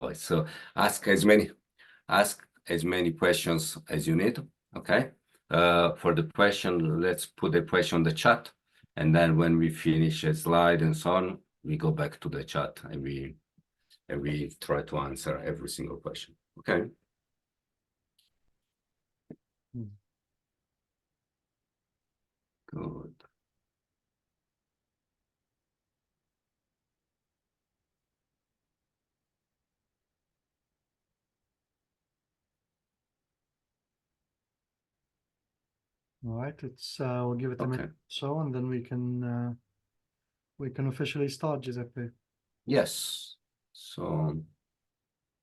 voice. So ask as many questions as you need. Okay. For the question, let's put the question on the chat, and then when we finish a slide and so on, we go back to the chat and we try to answer every single question. Okay. Good. All right, we'll give it a minute or so, and then we can officially start, Giuseppe. Yes. So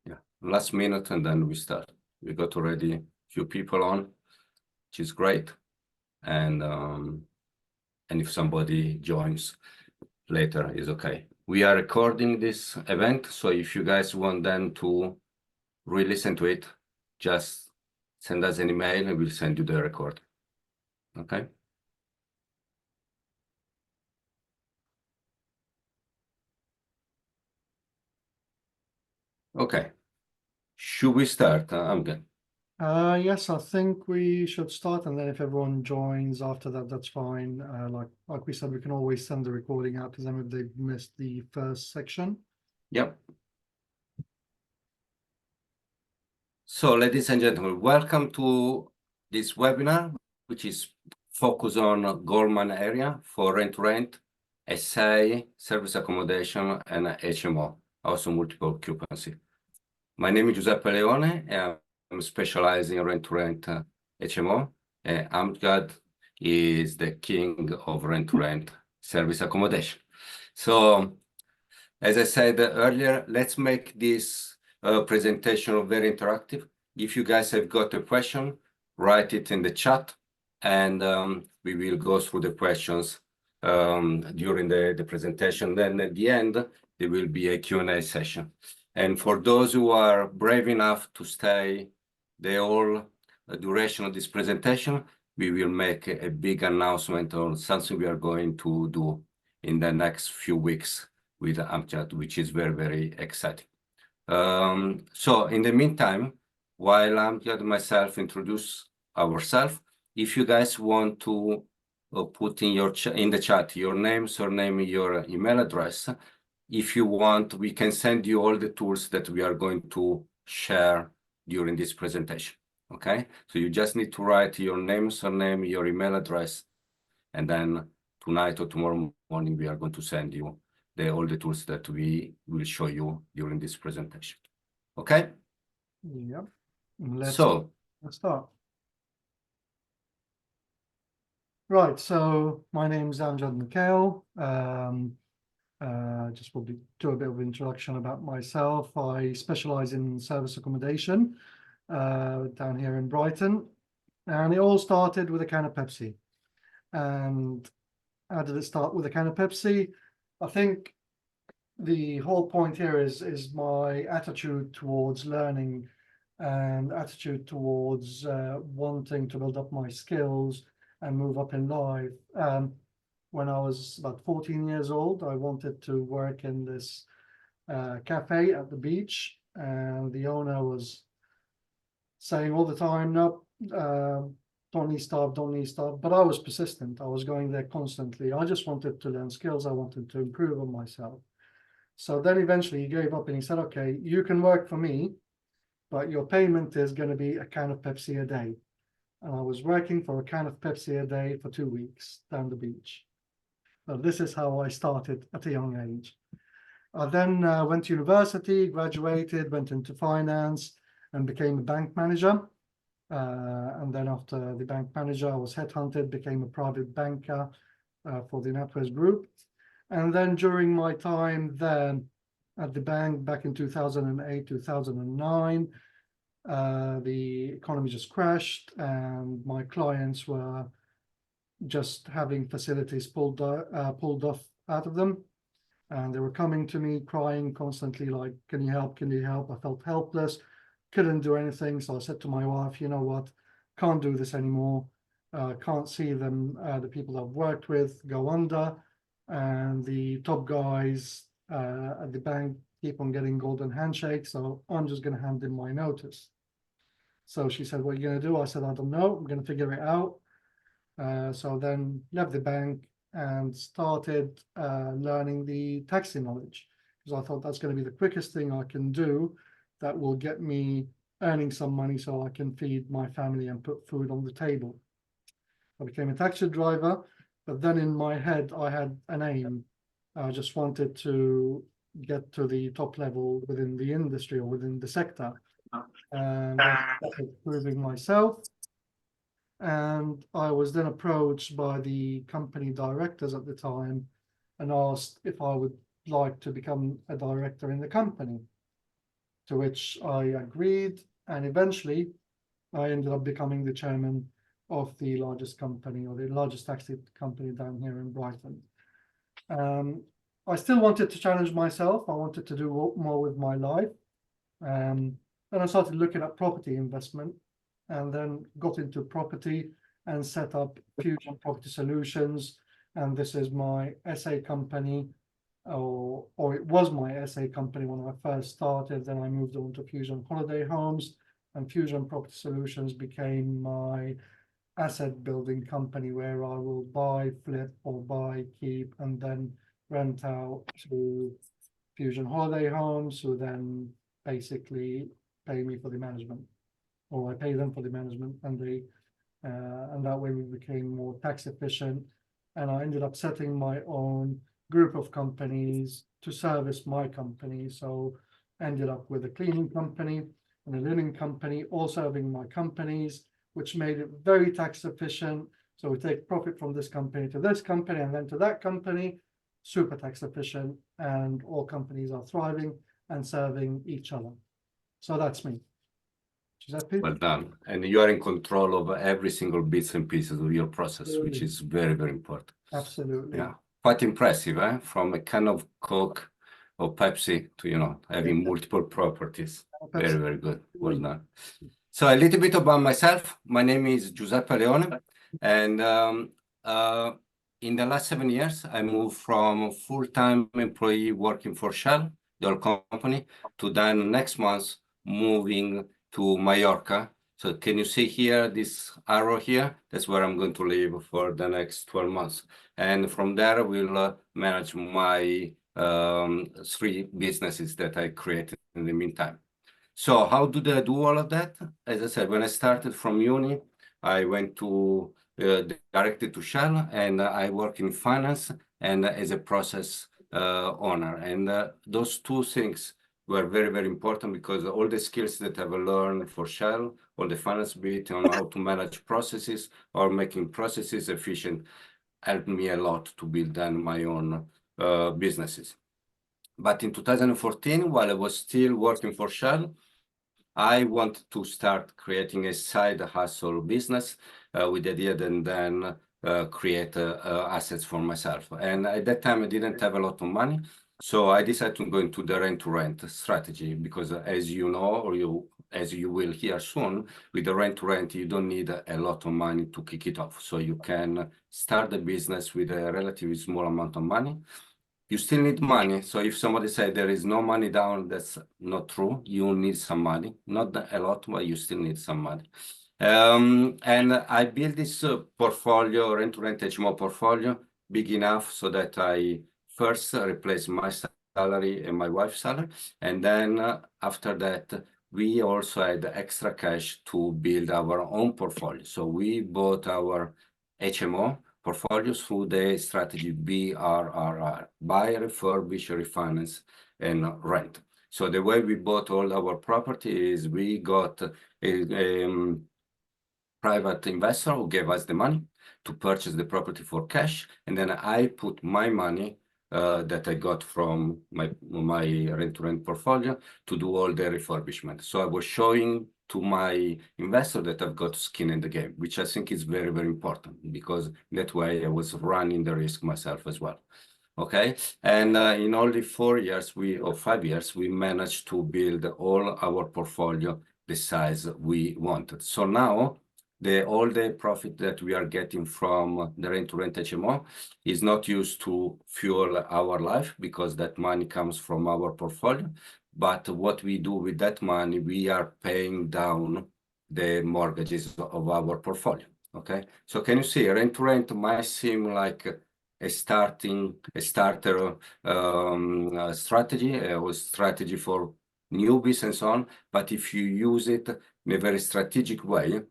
yeah, last minute, and then we start. We got already a few people on, which is great. And if somebody joins later, is okay. We are recording this event, so if you guys want then to re-listen to it, just send us an email and we'll send you the record. Okay. Okay. Should we start? I'm good. Yes, I think we should start, and then if everyone joins after that, that's fine. Like we said, we can always send the recording out to them if they've missed the first section. Yep. So, ladies and gentlemen, welcome to this webinar, which is focused on goldmine area for rent-to-rent, SA, service accommodation, and HMO, also multiple occupancy. My name is Giuseppe Leone, and I'm specialized in rent-to-rent HMO. Amjad is the king of rent-to-rent service accommodation. So, as I said earlier, let's make this presentation very interactive. If you guys have got a question, write it in the chat, and we will go through the questions during the presentation. Then at the end, there will be a Q&A session. And for those who are brave enough to stay the whole duration of this presentation, we will make a big announcement on something we are going to do in the next few weeks with Amjad, which is very, very exciting. So in the meantime, while Amjad and myself introduce ourselves, if you guys want to put in the chat your name, surname, your email address, if you want, we can send you all the tools that we are going to share during this presentation. Okay, so you just need to write your name, surname, your email address, and then tonight or tomorrow morning we are going to send you all the tools that we will show you during this presentation. Okay? Yep. Let's start. Right, so my name is Amjad Mikhail. Just will do a bit of introduction about myself. I specialize in service accommodation down here in Brighton, and it all started with a can of Pepsi. And how did it start with a can of Pepsi? I think the whole point here is my attitude towards learning and attitude towards wanting to build up my skills and move up in life. When I was about 14 years old, I wanted to work in this cafe at the beach, and the owner was saying all the time, no, don't need staff, don't need staff. But I was persistent. I was going there constantly. I just wanted to learn skills. I wanted to improve on myself. So then eventually he gave up and he said, okay, you can work for me, but your payment is going to be a can of Pepsi a day. And I was working for a can of Pepsi a day for 2 weeks down the beach. So this is how I started at a young age. I then went to university, graduated, went into finance, and became a bank manager. And then after the bank manager, I was headhunted, became a private banker for the NatWest Group. And then during my time there at the bank back in 2008, 2009, the economy just crashed and my clients were just having facilities pulled off out of them. And they were coming to me crying constantly, like, can you help? Can you help? I felt helpless, couldn't do anything. So I said to my wife, you know what, can't do this anymore. Can't see them, the people I've worked with, go under. And the top guys at the bank keep on getting golden handshakes, so I'm just going to hand in my notice. So she said, what are you going to do? I said, I don't know. I'm going to figure it out. So then left the bank and started learning the taxi knowledge, because I thought that's going to be the quickest thing I can do that will get me earning some money so I can feed my family and put food on the table. I became a taxi driver, but then in my head, I had an aim. I just wanted to get to the top level within the industry or within the sector. And I started proving myself. And I was then approached by the company directors at the time and asked if I would like to become a director in the company, to which I agreed. And eventually I ended up becoming the chairman of the largest company, or the largest taxi company down here in Brighton. I still wanted to challenge myself. I wanted to do more with my life. And I started looking at property investment, and then got into property and set up Fusion Property Solutions. And this is my SA company, or it was my SA company when I first started. Then I moved on to Fusion Holiday Homes, and Fusion Property Solutions became my asset building company, where I will buy, flip, or buy, keep, and then rent out to Fusion Holiday Homes, who then basically pay me for the management, or I pay them for the management, and they and that way we became more tax efficient. And I ended up setting my own group of companies to service my company. So ended up with a cleaning company and a linen company, all serving my companies, which made it very tax efficient. So we take profit from this company to this company and then to that company, super tax efficient, and all companies are thriving and serving each other. So that's me. Giuseppe? Well done. And you are in control of every single bits and pieces of your process, which is very, very important. Absolutely. Yeah. Quite impressive, eh? From a can of Coke or Pepsi to, having multiple properties. Very, very good. Well done. So a little bit about myself. My name is Giuseppe Leone, and in the last 7 years, I moved from full-time employee working for Shell, the oil company, to then next month moving to Mallorca. So can you see here, this arrow here? That's where I'm going to live for the next 12 months. And from there, we'll manage my 3 businesses that I created in the meantime. So how did I do all of that? As I said, when I started from uni, I went to directly to Shell, and I work in finance and as a process owner. And those 2 things were very, very important, because all the skills that I've learned for Shell, all the finance bit on how to manage processes or making processes efficient, helped me a lot to build then my own businesses. But in 2014, while I was still working for Shell, I wanted to start creating a side hustle business with the idea that then create assets for myself. And at that time, I didn't have a lot of money. So I decided to go into the rent-to-rent strategy, because as you know, or as you will hear soon, with the rent-to-rent, you don't need a lot of money to kick it off. So you can start the business with a relatively small amount of money. You still need money. So if somebody said there is no money down, that's not true. You need some money, not a lot, but you still need some money. And I built this portfolio, Rent-to-Rent HMO portfolio, big enough so that I first replaced my salary and my wife's salary. And then after that, we also had extra cash to build our own portfolio. So we bought our HMO portfolios through the strategy BRRR, buy, refurbish, refinance, and rent. So the way we bought all our property is we got a private investor who gave us the money to purchase the property for cash, and then I put my money that I got from my rent-to-rent portfolio to do all the refurbishment. So I was showing to my investor that I've got skin in the game, which I think is very, very important, because that way I was running the risk myself as well. Okay, and in only 4 years, or 5 years, we managed to build all our portfolio the size we wanted. So now all the profit that we are getting from the Rent-To-Rent HMO is not used to fuel our life, because that money comes from our portfolio. But what we do with that money, we are paying down the mortgages of our portfolio. Okay, so can you see, Rent-To-Rent might seem like a starter strategy, or strategy for newbies and so on. But if you use it in a very strategic way,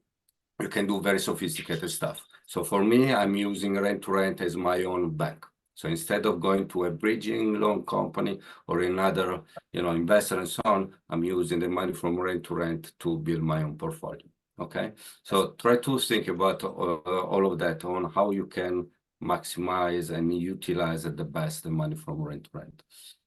you can do very sophisticated stuff. So for me, I'm using Rent-To-Rent as my own bank. So instead of going to a bridging loan company or another, investor and so on, I'm using the money from Rent-To-Rent to build my own portfolio. Okay, so try to think about all of that, on how you can maximize and utilize at the best the money from Rent-To-Rent.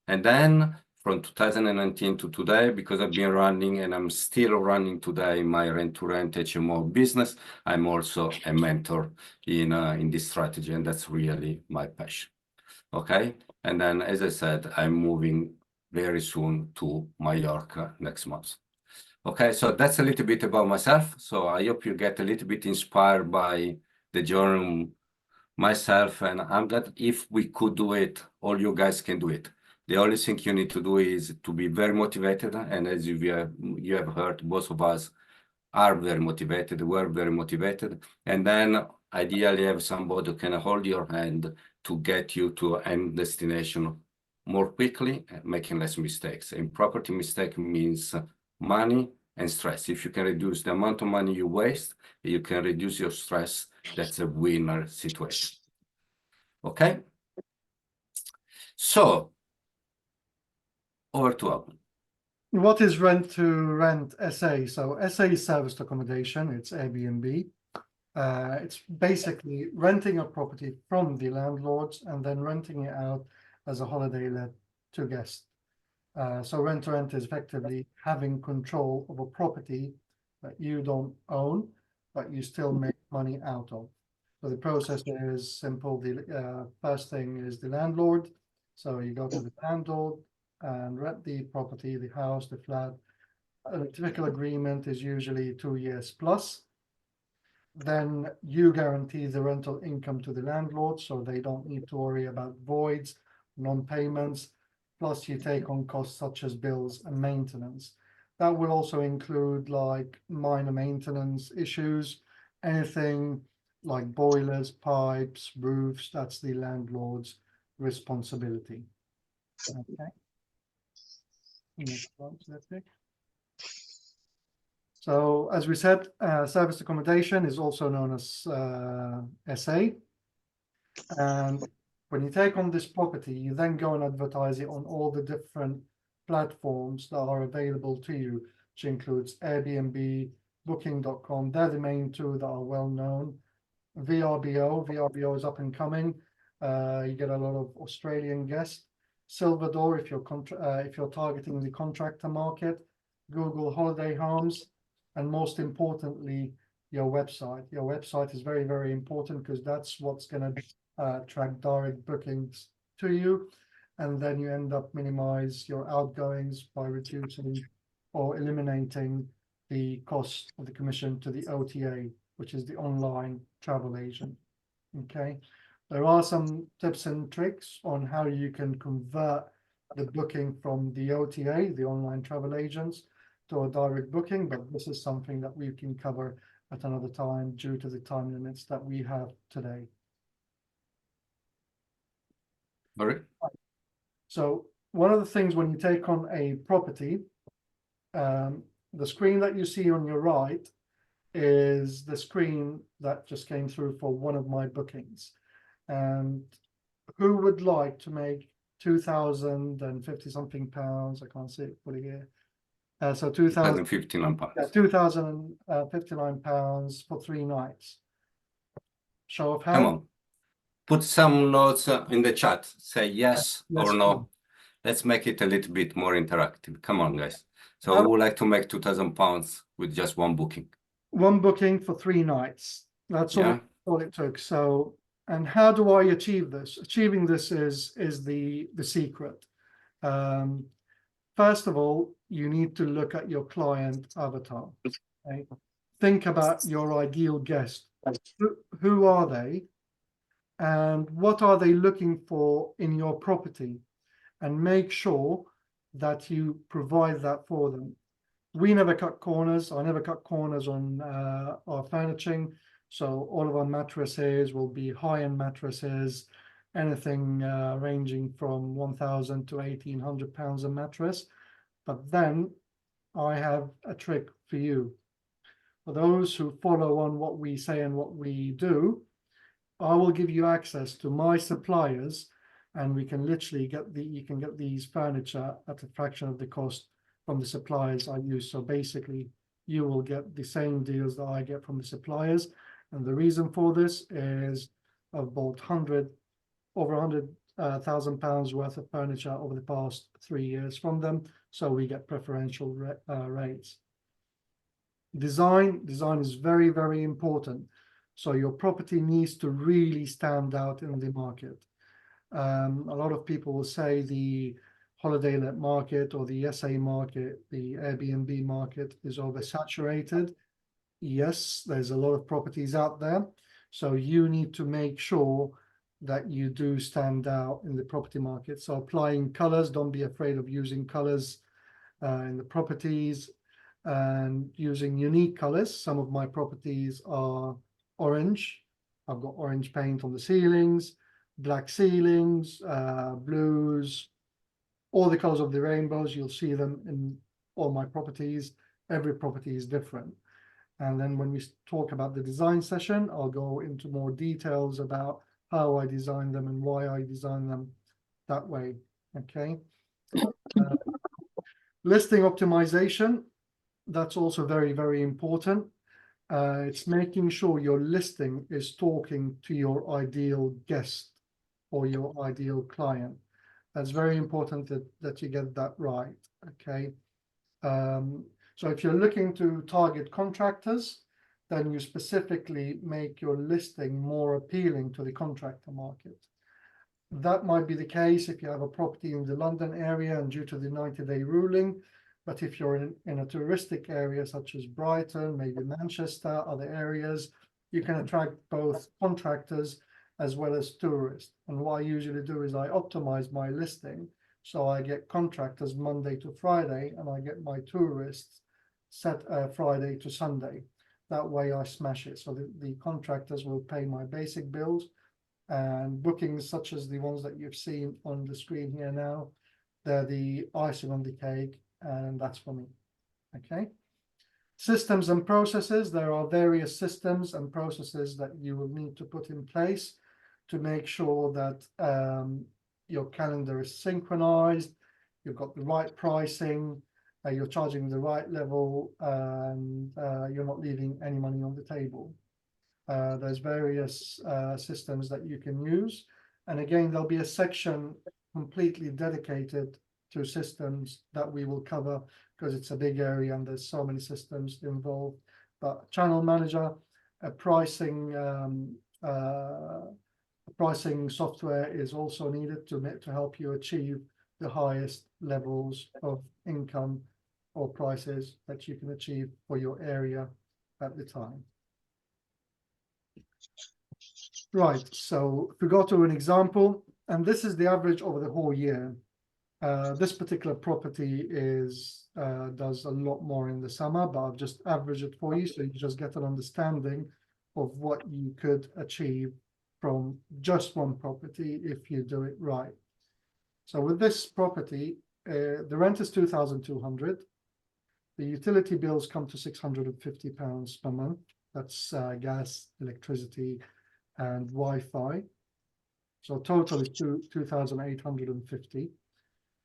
And then from 2019 to today, because I've been running and I'm still running today my Rent-To-Rent HMO business, I'm also a mentor in this strategy, and that's really my passion. Okay, and then, as I said, I'm moving very soon to Mallorca next month. Okay, so that's a little bit about myself. So I hope you get a little bit inspired by the journey myself, and I'm glad if we could do it, all you guys can do it. The only thing you need to do is to be very motivated, and as you have heard, both of us are very motivated, we're very motivated, and then ideally have somebody who can hold your hand to get you to end destination more quickly, making less mistakes. And property mistake means money and stress. If you can reduce the amount of money you waste, you can reduce your stress, that's a winner situation. Okay, so over to Alan. What is Rent-To-Rent SA? So SA is serviced accommodation, it's Airbnb. It's basically renting a property from the landlords and then renting it out as a holiday let to guests. So Rent-To-Rent is effectively having control of a property that you don't own, but you still make money out of. So the process is simple. The first thing is the landlord. So you go to the landlord and rent the property, the house, the flat. A typical agreement is usually 2 years plus. Then you guarantee the rental income to the landlord, so they don't need to worry about voids, non-payments. Plus you take on costs such as bills and maintenance. That will also include like minor maintenance issues, anything like boilers, pipes, roofs, that's the landlord's responsibility. Okay. Next one, so as we said, service accommodation is also known as SA. And when you take on this property, you then go and advertise it on all the different platforms that are available to you, which includes Airbnb, Booking.com. They're the main two that are well known. VRBO is up and coming. You get a lot of Australian guests. Silverdor, if you're targeting the contractor market. Google Holiday Homes, and most importantly, your website. Your website is very, very important, because that's what's going to attract direct bookings to you, and then you end up minimize your outgoings by reducing or eliminating the cost of the commission to the OTA, which is the online travel agent. Okay, there are some tips and tricks on how you can convert the booking from the OTA, the online travel agents, to a direct booking, but this is something that we can cover at another time due to the time limits that we have today. All right. So one of the things when you take on a property, the screen that you see on your right is the screen that just came through for one of my bookings. And who would like to make 2,050 something pounds? I can't see it fully here. So 2,059 pounds. Yeah, 2,059 pounds for 3 nights. Show of hands. Come on, put some notes in the chat. Say yes or no. Let's make it a little bit more interactive. Come on, guys. So who would like to make 2,000 pounds with just one booking? One booking for 3 nights. That's all it took. So, and how do I achieve this? Achieving this is the secret. First of all, you need to look at your client avatar. Okay? think about your ideal guest. Who are they? And what are they looking for in your property? And make sure that you provide that for them. We never cut corners. I never cut corners on our furnishing. So all of our mattresses will be high-end mattresses, anything ranging from 1,000 to 1,800 pounds a mattress. But then I have a trick for you. For those who follow on what we say and what we do, I will give you access to my suppliers, and we can literally you can get these furniture at a fraction of the cost from the suppliers I use. So basically, you will get the same deals that I get from the suppliers. And the reason for this is I've bought over 100,000 pounds worth of furniture over the past 3 years from them. So we get preferential rates. Design is very, very important. So your property needs to really stand out in the market. A lot of people will say the holiday let market or the SA market, the Airbnb market is oversaturated. Yes, there's a lot of properties out there. So you need to make sure that you do stand out in the property market. So applying colors, don't be afraid of using colors in the properties, and using unique colors. Some of my properties are orange. I've got orange paint on the ceilings, black ceilings, blues, all the colors of the rainbows. You'll see them in all my properties. Every property is different. And then when we talk about the design session, I'll go into more details about how I design them and why I design them that way. Okay. Listing optimization, that's also very, very important. It's making sure your listing is talking to your ideal guest or your ideal client. That's very important that you get that right. Okay. So if you're looking to target contractors, then you specifically make your listing more appealing to the contractor market. That might be the case if you have a property in the London area and due to the 90-day ruling. But if you're in a touristic area such as Brighton, maybe Manchester, other areas, you can attract both contractors as well as tourists. And what I usually do is I optimize my listing. So I get contractors Monday to Friday, and I get my tourists set Friday to Sunday. That way I smash it. So the contractors will pay my basic bills, and bookings such as the ones that you've seen on the screen here now, they're the icing on the cake, and that's for me. Okay. Systems and processes. There are various systems and processes that you will need to put in place to make sure that your calendar is synchronized, you've got the right pricing, you're charging the right level, and you're not leaving any money on the table. There's various systems that you can use. And again, there'll be a section completely dedicated to systems that we will cover because it's a big area and there's so many systems involved. But channel manager, a pricing software is also needed to help you achieve the highest levels of income or prices that you can achieve for your area at the time. Right, so if we go to an example, and this is the average over the whole year. This particular property does a lot more in the summer, but I've just averaged it for you so you just get an understanding of what you could achieve from just one property if you do it right. So with this property, the rent is 2,200. The utility bills come to £650 per month. That's gas, electricity, and Wi-Fi. So total is 2,850.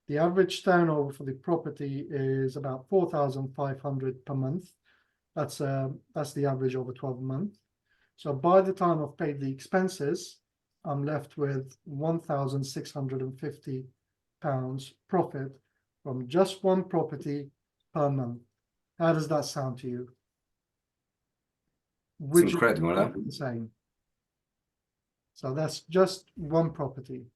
The average turnover for the property is about 4,500 per month. That's the average over 12 months. So by the time I've paid the expenses, I'm left with £1,650 profit from just one property per month. How does that sound to you? It's incredible, huh? Same. So that's just one property.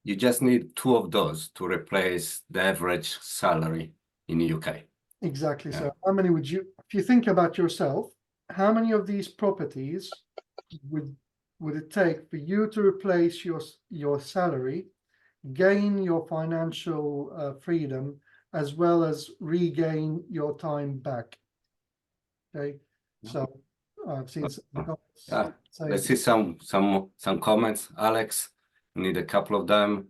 You just need 2 of those to replace the average salary in the UK. Exactly. Yeah. So how many would you, if you think about yourself, how many of these properties would it take for you to replace your salary, gain your financial freedom, as well as regain your time back? Okay, so I've seen some comments Yeah, saying, let's see some comments. Alex, we need a couple of them.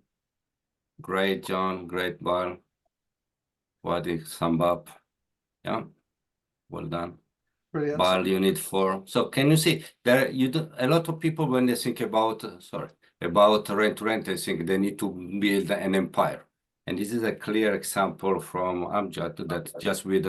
Great, John. Great, Val. Wadi, thumb up. Yeah, well done. brilliant. Val, you need 4. So can you see there? You do a lot of people when they think about about rent-to-rent, they think they need to build an empire. And this is a clear example from Amjad that just with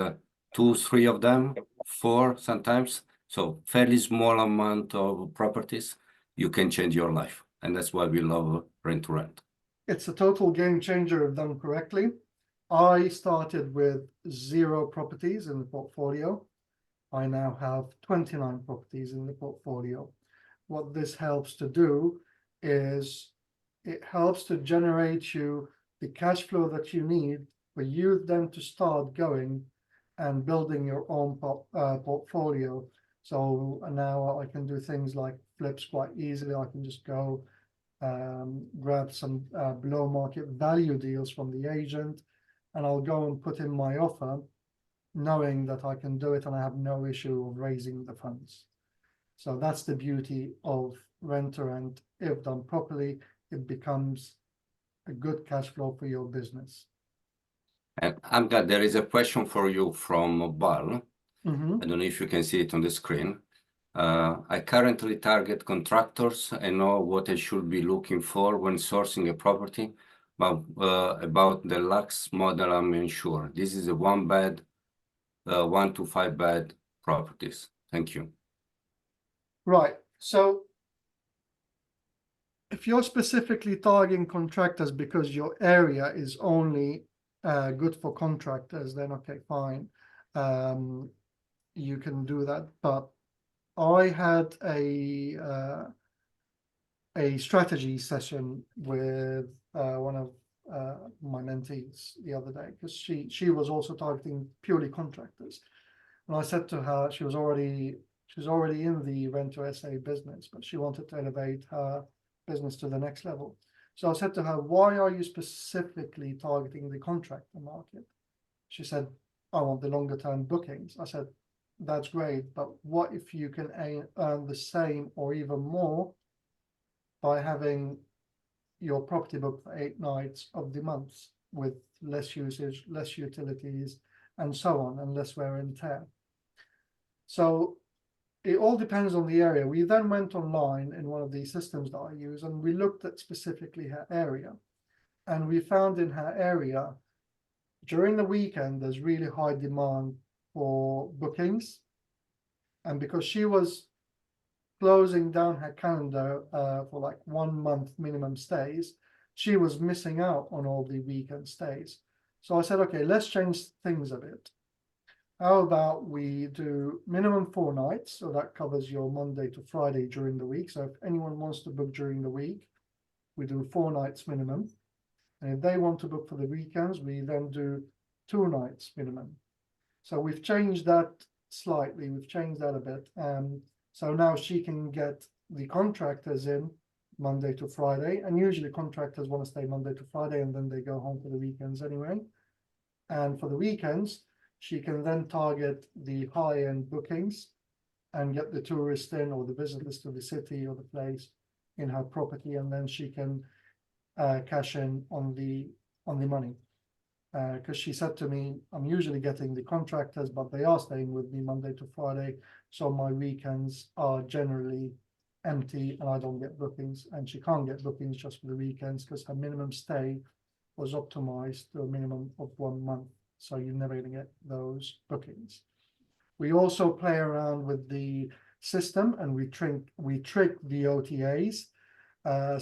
2, 3 of them, 4 sometimes, so fairly small amount of properties, you can change your life. And that's why we love rent-to-rent. It's a total game changer if done correctly. I started with 0 properties in the portfolio. I now have 29 properties in the portfolio. What this helps to do is it helps to generate you the cash flow that you need for you then to start going and building your own portfolio. So now I can do things like flips quite easily. I can just go grab some below market value deals from the agent, and I'll go and put in my offer, knowing that I can do it and I have no issue of raising the funds. So that's the beauty of rent-to-rent. If done properly, it becomes a good cash flow for your business. And Amjad, there is a question for you from Val. Mm-hmm. I don't know if you can see it on the screen. I currently target contractors and know what I should be looking for when sourcing a property, but about the lax model, I'm unsure. This is a 1 bed, 1 to 5 bed properties. Thank you. Right. So if you're specifically targeting contractors because your area is only good for contractors, then okay, fine. You can do that. But I had a strategy session with one of my mentees the other day, because she was also targeting purely contractors. And I said to her, she was already in the Rent-to-SA business, but she wanted to elevate her business to the next level. So I said to her, why are you specifically targeting the contractor market? She said, I want the longer term bookings. I said, that's great, but what if you can earn the same or even more by having your property booked for 8 nights of the month with less usage, less utilities, and so on, and less wear and tear? So it all depends on the area. We then went online in one of the systems that I use, and we looked at specifically her area. And we found in her area, during the weekend, there's really high demand for bookings. And because she was closing down her calendar for like 1 month minimum stays, she was missing out on all the weekend stays. So I said, okay, let's change things a bit. How about we do minimum 4 nights? So that covers your Monday to Friday during the week. So if anyone wants to book during the week, we do 4 nights minimum. And if they want to book for the weekends, we then do 2 nights minimum. So we've changed that slightly. We've changed that a bit. So now she can get the contractors in Monday to Friday. And usually contractors want to stay Monday to Friday, and then they go home for the weekends anyway. And for the weekends, she can then target the high-end bookings and get the tourists in, or the visitors to the city or the place in her property, and then she can cash in on the money. Because she said to me, I'm usually getting the contractors, but they are staying with me Monday to Friday, so my weekends are generally empty and I don't get bookings. And she can't get bookings just for the weekends because her minimum stay was optimized to a minimum of 1 month. So you're never going to get those bookings. We also play around with the system, and we trick the OTAs.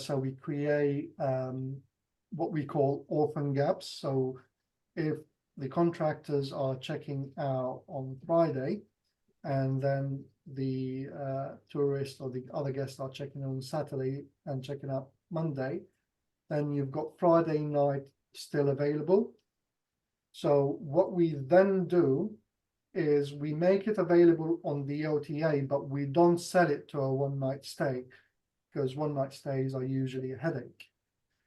So we create what we call orphan gaps. So if the contractors are checking out on Friday, and then the tourists or the other guests are checking on Saturday and checking out Monday, then you've got Friday night still available. So what we then do is we make it available on the OTA, but we don't sell it to a one-night stay, because one-night stays are usually a headache.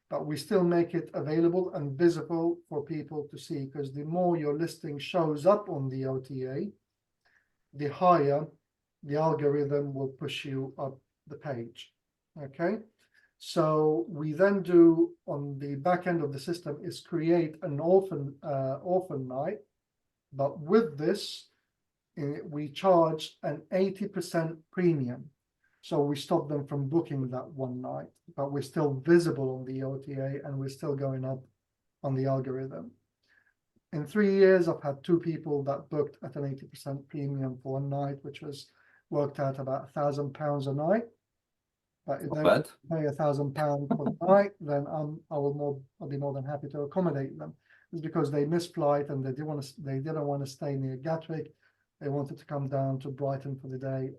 But we still make it available and visible for people to see, because the more your listing shows up on the OTA, the higher the algorithm will push you up the page. Okay, so we then do on the back end of the system is create an orphan night, but with this we charge an 80% premium. So we stop them from booking that one night, but we're still visible on the OTA and we're still going up on the algorithm. In 3 years, I've had 2 people that booked at an 80% premium for one night, which was worked out about £1,000 a night. But if they pay £1,000 for the night, then I'll be more than happy to accommodate them. It's because they missed flight and they didn't want to stay near Gatwick. They wanted to come down to Brighton for the day.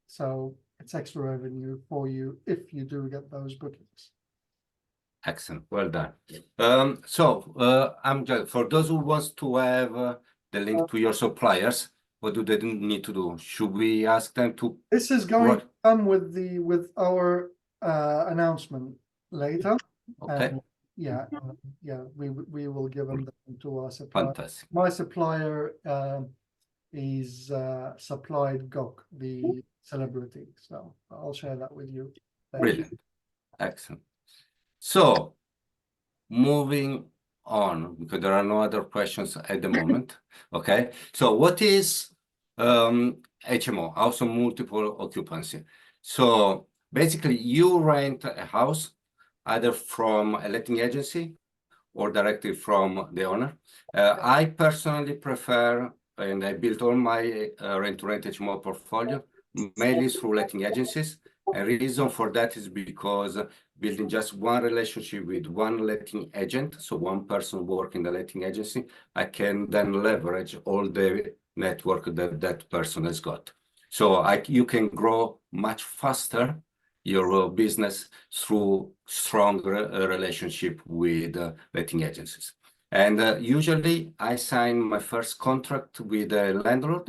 So it's extra revenue for you if you do get those bookings. Excellent, well done. For those who wants to have the link to your suppliers, what do they need to do? Should we ask them to? This is going to come with our announcement later. Okay. We will give them to our supplier. Fantastic. My supplier is supplied Gok, the celebrity. So I'll share that with you. Brilliant. Excellent. So moving on, because there are no other questions at the moment. Okay. So what is HMO, house of multiple occupancy? So basically you rent a house either from a letting agency or directly from the owner. I personally prefer, and I built all my Rent-To-Rent HMO portfolio mainly through letting agencies. A reason for that is because building just one relationship with one letting agent, so one person working the letting agency, I can then leverage all the network that that person has got. So you can grow much faster your business through strong relationship with letting agencies. And usually I sign my first contract with a landlord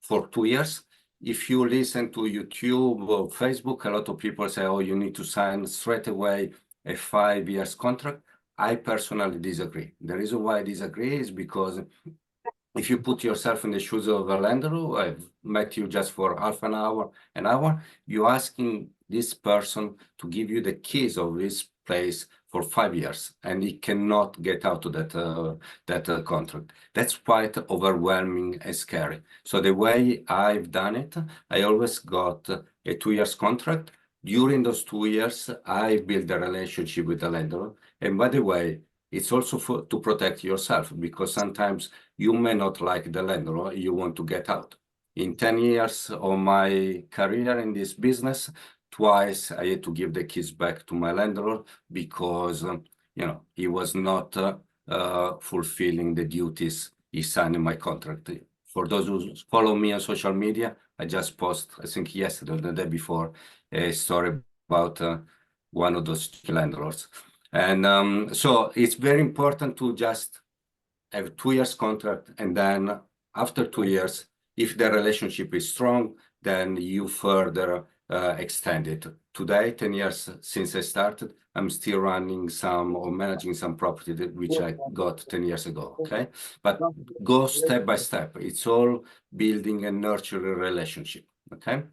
for 2 years. If you listen to YouTube or Facebook, a lot of people say, oh, you need to sign straight away a 5 years contract. I personally disagree. The reason why I disagree is because if you put yourself in the shoes of a landlord who I've met you just for half an hour, you're asking this person to give you the keys of this place for 5 years, and he cannot get out of that contract. That's quite overwhelming and scary. So the way I've done it, I always got a 2 years contract. During those 2 years, I built a relationship with the landlord. And by the way, it's also to protect yourself, because sometimes you may not like the landlord, you want to get out. In 10 years of my career in this business, twice I had to give the keys back to my landlord because he was not fulfilling the duties he signed in my contract. For those who follow me on social media, I just posted, I think yesterday or the day before, a story about one of those landlords. And so it's very important to just have 2 years contract, and then after 2 years, if the relationship is strong, then you further extend it. Today, 10 years since I started, I'm still running some or managing some property which I got 10 years ago, okay? But go step by step. It's all building and nurturing a relationship, okay?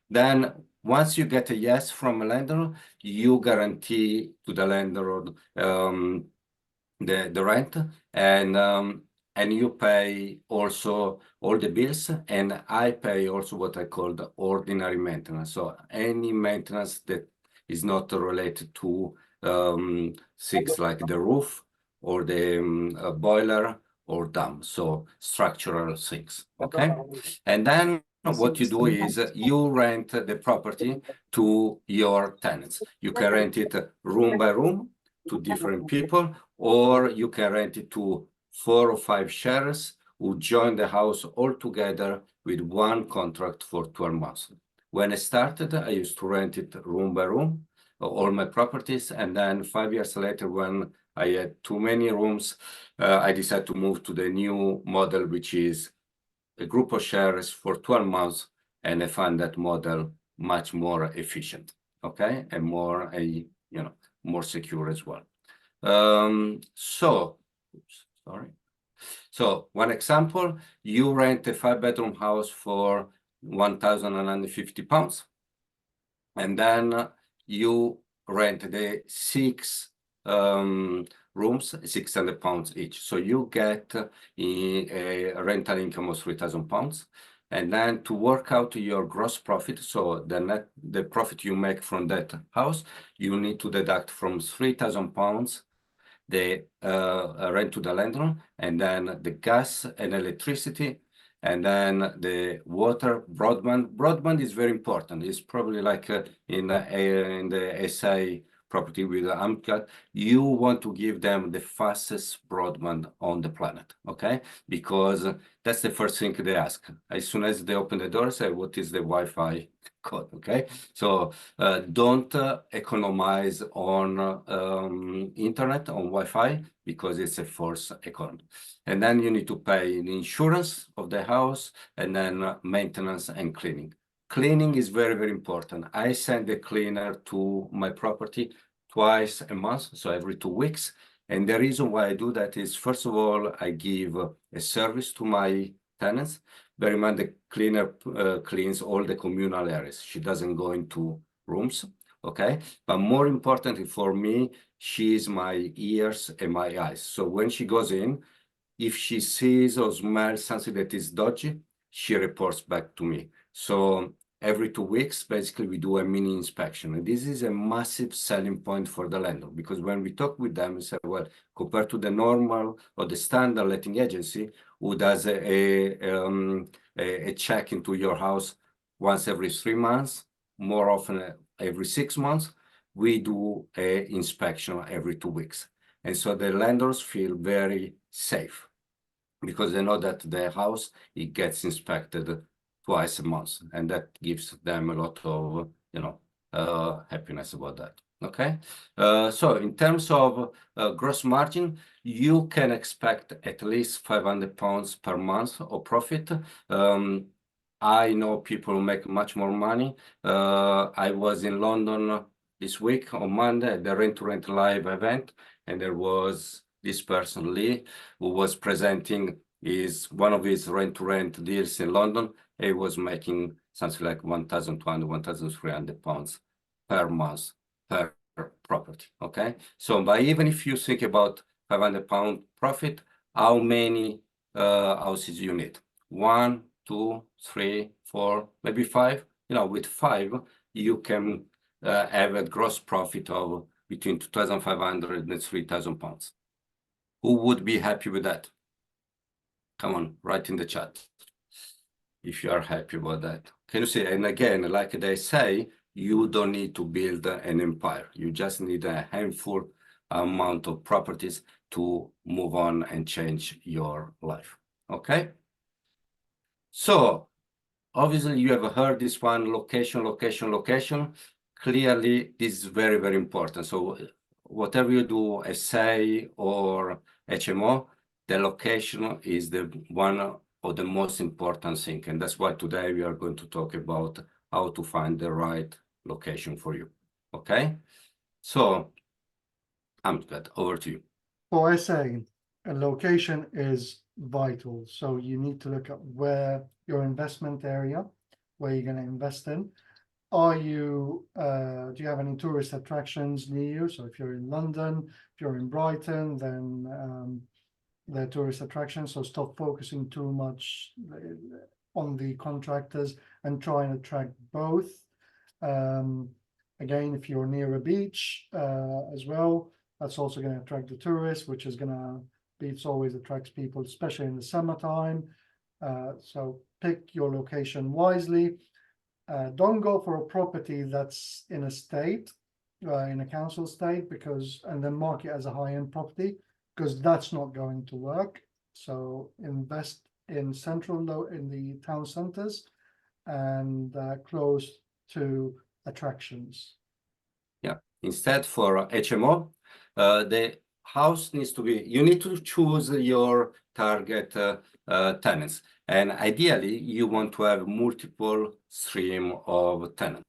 Then once you get a yes from a landlord, you guarantee to the landlord the rent, and you pay also all the bills, and I pay also what I call the ordinary maintenance. So any maintenance that is not related to things like the roof or the boiler or dam, so structural things, okay? And then what you do is you rent the property to your tenants. You can rent it room by room to different people, or you can rent it to 4 or 5 sharers who join the house all together with one contract for 12 months. When I started, I used to rent it room by room, all my properties, and then 5 years later, when I had too many rooms, I decided to move to the new model, which is a group of shares for 12 months, and I find that model much more efficient, okay, and more more secure as well. So one example, you rent a 5-bedroom house for £1,950, and then you rent the 6 rooms, £600 each. So you get a rental income of £3,000. And then to work out your gross profit, so the profit you make from that house, you need to deduct from £3,000 the rent to the landlord, and then the gas and electricity, and then the water, broadband. Broadband is very important. It's probably like in the SA property with the Amcat, you want to give them the fastest broadband on the planet, okay? Because that's the first thing they ask. As soon as they open the door, say, what is the Wi-Fi code, okay? So don't economize on internet, on Wi-Fi, because it's a forced economy. And then you need to pay the insurance of the house, and then maintenance and cleaning. Cleaning is very, very important. I send a cleaner to my property twice a month, so every 2 weeks. And the reason why I do that is, first of all, I give a service to my tenants. Bear in mind, the cleaner cleans all the communal areas. She doesn't go into rooms, okay? But more importantly for me, she is my ears and my eyes. So when she goes in, if she sees or smells something that is dodgy, she reports back to me. So every 2 weeks, basically, we do a mini inspection. And this is a massive selling point for the landlord, because when we talk with them, we say, well, compared to the normal or the standard letting agency, who does a check into your house once every 3 months, more often every 6 months, we do an inspection every 2 weeks. And so the landlords feel very safe, because they know that their house, it gets inspected twice a month, and that gives them a lot of happiness about that. Okay, so in terms of gross margin, you can expect at least £500 per month of profit. I know people make much more money. I was in London this week on Monday at the Rent-To-Rent live event, and there was this person, Lee, who was presenting one of his rent-to-rent deals in London. He was making something like £1,200, £1,300 per month per property, okay? So, but even if you think about £500 profit, how many houses you need? 1, 2, 3, 4, maybe 5. With 5, you can have a gross profit of between £2,500 and £3,000. Who would be happy with that? Come on, write in the chat if you are happy about that. Can you see? And again, like they say, you don't need to build an empire. You just need a handful amount of properties to move on and change your life. Okay? So obviously you have heard this one, location, location, location. Clearly, this is very, very important. So whatever you do, SA or HMO, the location is the one of the most important thing. And that's why today we are going to talk about how to find the right location for you. Okay? So, Amjad, over to you. For SA, a location is vital. So you need to look at where your investment area, where you're going to invest in. Do you have any tourist attractions near you? So if you're in London, if you're in Brighton, then they're tourist attractions. So stop focusing too much on the contractors and try and attract both. Again, if you're near a beach as well, that's also going to attract the tourists, which is going to beach always attracts people, especially in the summertime. So pick your location wisely. Don't go for a property that's in a state, in a council state, and then mark it as a high-end property, because that's not going to work. So invest in in the town centers and close to attractions. Yeah, instead for HMO, the house needs to be, you need to choose your target tenants. And ideally, you want to have multiple stream of tenants.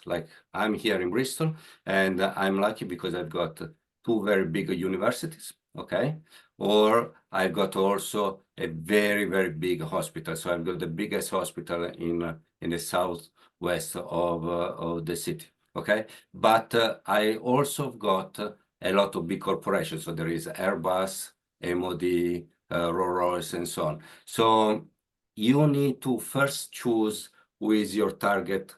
Like I'm here in Bristol, and I'm lucky because I've got two very big universities, okay? Or I've got also a very, very big hospital. So I've got the biggest hospital in the southwest of the city, okay? But I also got a lot of big corporations. So there is Airbus, MOD, Rolls-Royce, and so on. So you need to first choose who is your target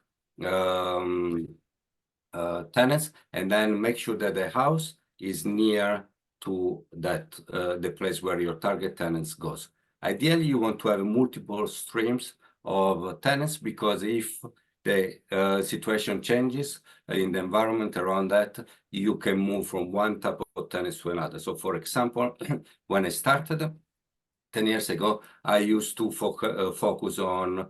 tenants, and then make sure that the house is near to that the place where your target tenants goes. Ideally, you want to have multiple streams of tenants, because if the situation changes in the environment around that, you can move from one type of tenants to another. So for example, when I started 10 years ago, I used to focus on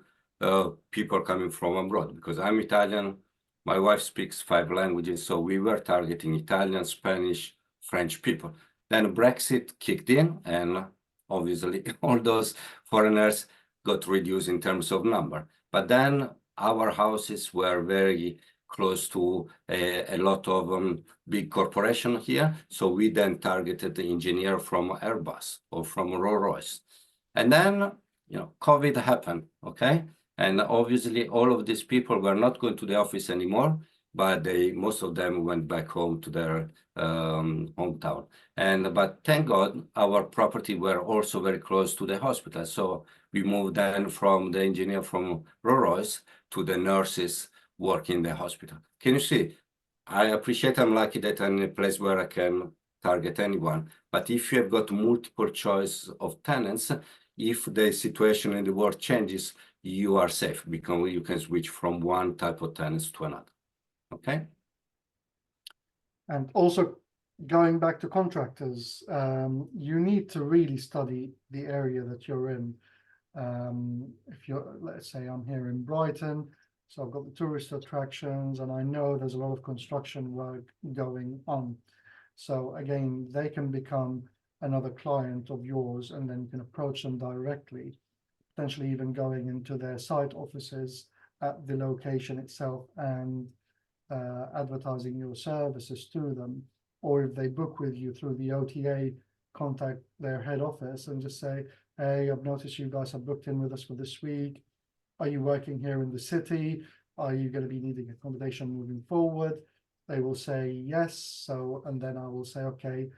people coming from abroad, because I'm Italian. My wife speaks 5 languages, so we were targeting Italian, Spanish, French people. Then Brexit kicked in, and obviously all those foreigners got reduced in terms of number. But then our houses were very close to a lot of big corporation here. So we then targeted the engineer from Airbus or from Rolls-Royce. And then, COVID happened, okay? And obviously all of these people were not going to the office anymore, but most of them went back home to their hometown. But thank God, our property were also very close to the hospital. So we moved then from the engineer from Rolls-Royce to the nurses working in the hospital. Can you see? I appreciate I'm lucky that I'm in a place where I can target anyone. But if you have got multiple choice of tenants, if the situation in the world changes, you are safe, because you can switch from one type of tenants to another. Okay. And also going back to contractors, you need to really study the area that you're in. If you're, let's say I'm here in Brighton, so I've got the tourist attractions, and I know there's a lot of construction work going on. So again, they can become another client of yours, and then you can approach them directly, potentially even going into their site offices at the location itself and advertising your services to them. Or if they book with you through the OTA, contact their head office and just say, hey, I've noticed you guys have booked in with us for this week. Are you working here in the city? Are you going to be needing accommodation moving forward? They will say yes. So, and then I will say, okay,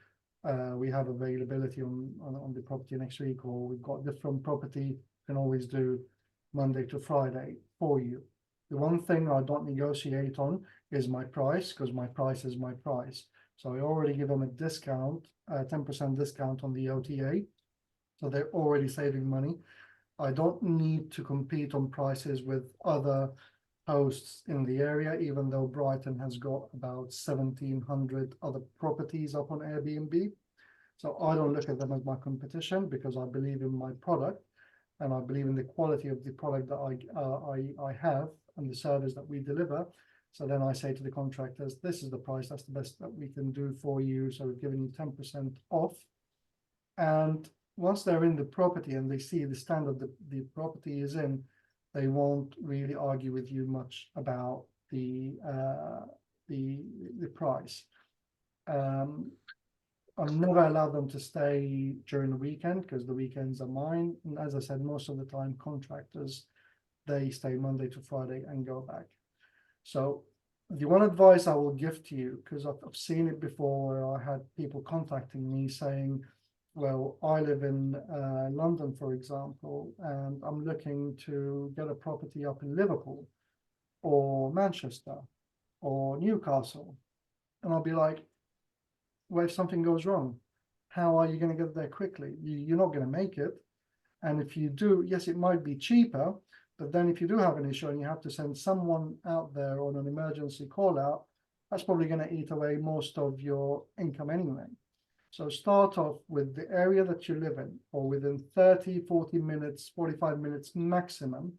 we have availability on the property next week, or we've got different property, can always do Monday to Friday for you. The one thing I don't negotiate on is my price, because my price is my price. So I already give them a discount, 10% discount on the OTA. So they're already saving money. I don't need to compete on prices with other hosts in the area, even though Brighton has got about 1,700 other properties up on Airbnb. So I don't look at them as my competition, because I believe in my product, and I believe in the quality of the product that I have and the service that we deliver. So then I say to the contractors, this is the price, that's the best that we can do for you. So we're giving you 10% off. And once they're in the property and they see the standard the property is in, they won't really argue with you much about the price. I'll never allow them to stay during the weekend, because the weekends are mine. And as I said, most of the time, contractors, they stay Monday to Friday and go back. So the one advice I will give to you, because I've seen it before, where I had people contacting me saying, well, I live in London, for example, and I'm looking to get a property up in Liverpool or Manchester or Newcastle. And I'll be like, well, if something goes wrong, how are you going to get there quickly? You're not going to make it. And if you do, yes, it might be cheaper, but then if you do have an issue and you have to send someone out there on an emergency call out, that's probably going to eat away most of your income anyway. So start off with the area that you live in, or within 30, 40 minutes, 45 minutes maximum.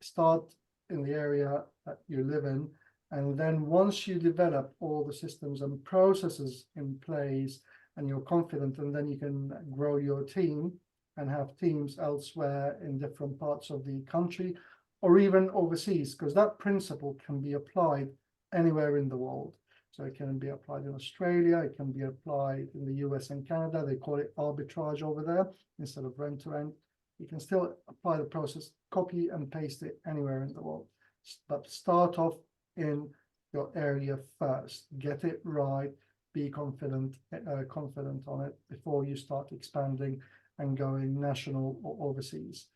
Start in the area that you live in. And then once you develop all the systems and processes in place, and you're confident, and then you can grow your team and have teams elsewhere in different parts of the country or even overseas, because that principle can be applied anywhere in the world. So it can be applied in Australia, it can be applied in the US and Canada. They call it arbitrage over there instead of rent to rent. You can still apply the process, copy and paste it anywhere in the world. But start off in your area first. Get it right. Be confident on it before you start expanding and going national or overseas.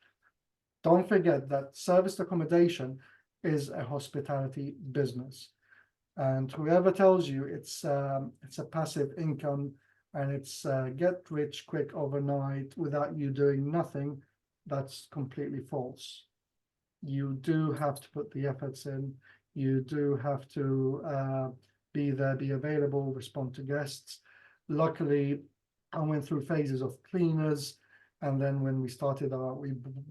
Don't forget that serviced accommodation is a hospitality business. And whoever tells you it's a passive income and it's get rich quick overnight without you doing nothing, that's completely false. You do have to put the efforts in. You do have to be there, be available, respond to guests. Luckily, I went through phases of cleaners, and then when we started we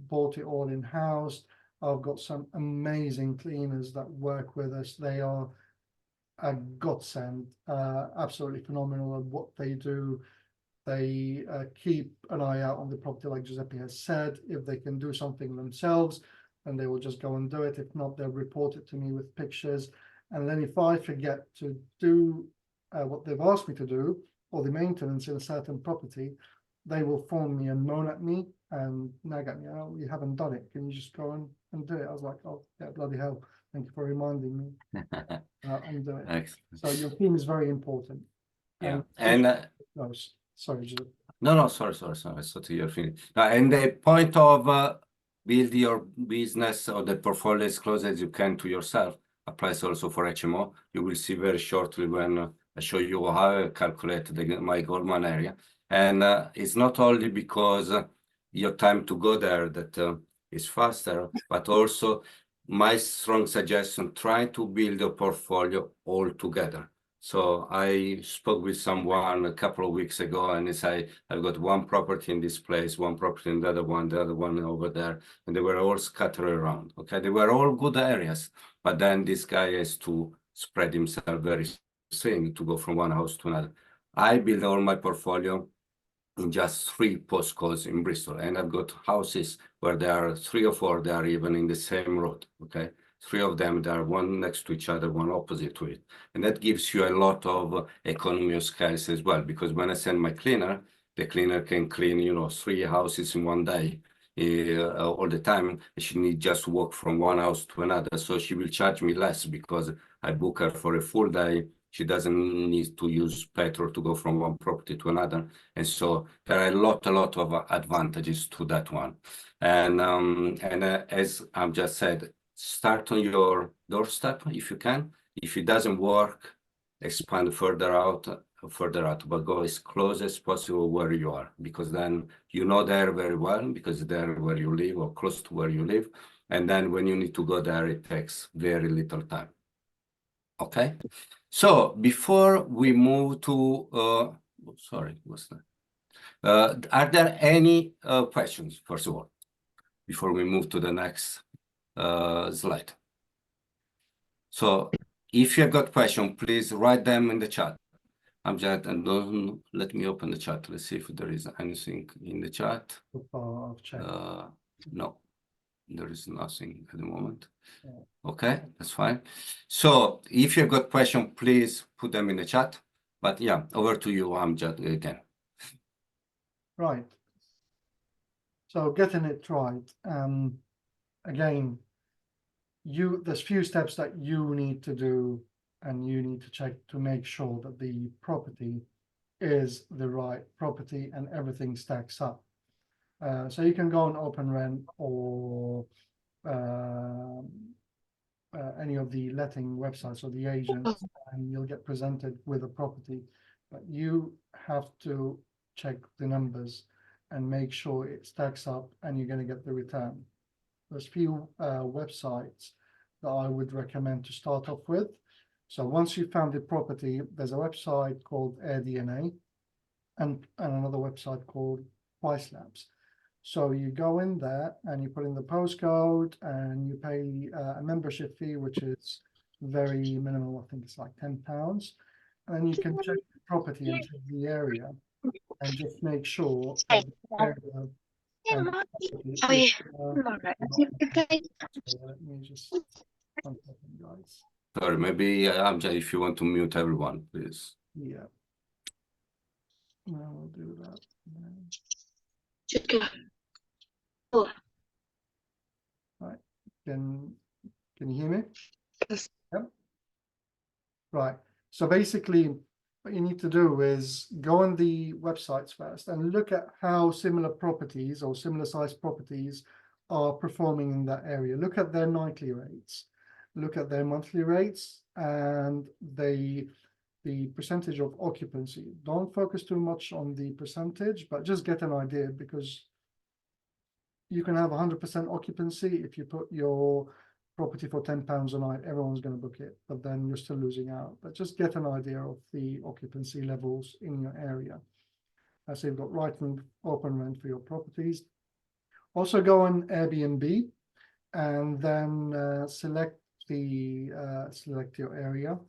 bought it all in-house. I've got some amazing cleaners that work with us. They are a godsend, absolutely phenomenal at what they do. They keep an eye out on the property, like Giuseppe has said. If they can do something themselves, and they will just go and do it. If not, they'll report it to me with pictures. And then if I forget to do what they've asked me to do, or the maintenance in a certain property, they will phone me and moan at me and nag at me. Oh, you haven't done it. Can you just go and do it? I was like, oh, yeah, bloody hell. Thank you for reminding me. And do it. Excellent. So your team is very important. Yeah. No, sorry, Giuseppe. No, sorry. So to your finish. And the point of build your business or the portfolio as close as you can to yourself applies also for HMO. You will see very shortly when I show you how I calculate my goldmine area. And it's not only because your time to go there that is faster, but also my strong suggestion, try to build a portfolio all together. So I spoke with someone a couple of weeks ago, and he said, I've got one property in this place, one property in the other one over there, and they were all scattered around. Okay, they were all good areas, but then this guy has to spread himself very thin to go from one house to another. I build all my portfolio in just 3 postcodes in Bristol, and I've got houses where there are 3 or 4, they are even in the same road. Okay, 3 of them, they are one next to each other, one opposite to it. And that gives you a lot of economy of scale as well, because when I send my cleaner, the cleaner can clean, 3 houses in one day all the time. She needs just to walk from one house to another. So she will charge me less because I book her for a full day. She doesn't need to use petrol to go from one property to another. And so there are a lot of advantages to that one. And as I've just said, start on your doorstep if you can. If it doesn't work, expand further out, but go as close as possible where you are, because then you know there very well, because there where you live or close to where you live. And then when you need to go there, it takes very little time. Okay, so before we move to, sorry, what's that? Are there any questions, first of all, before we move to the next slide? So if you have got questions, please write them in the chat. I'm just, and don't let me open the chat. Let's see if there is anything in the chat. No, there is nothing at the moment. Okay, that's fine. So if you've got questions, please put them in the chat. But yeah, over to you, Amjad, again. Right. So getting it right. Again, there's few steps that you need to do, and you need to check to make sure that the property is the right property and everything stacks up. So you can go on OpenRent or any of the letting websites or the agents, and you'll get presented with a property. But you have to check the numbers and make sure it stacks up and you're going to get the return. There's few websites that I would recommend to start off with. So once you found the property, there's a website called AirDNA and another website called Pricelabs. So you go in there and you put in the postcode and you pay a membership fee, which is very minimal. I think it's like £10. And you can check property into the area and just make sure that the area and property is, so let me just 1 second, guys. Sorry, maybe Amjad, if you want to mute everyone, please. Yeah. I'll do that. Right. Can you hear me? Yes. Yep. Right. So basically, what you need to do is go on the websites first and look at how similar properties or similar sized properties are performing in that area. Look at their nightly rates, look at their monthly rates, and the percentage of occupancy. Don't focus too much on the percentage, but just get an idea, because you can have 100% occupancy. If you put your property for £10 a night, everyone's going to book it, but then you're still losing out. But just get an idea of the occupancy levels in your area. So you've got right and open rent for your properties. Also go on Airbnb and then select your area,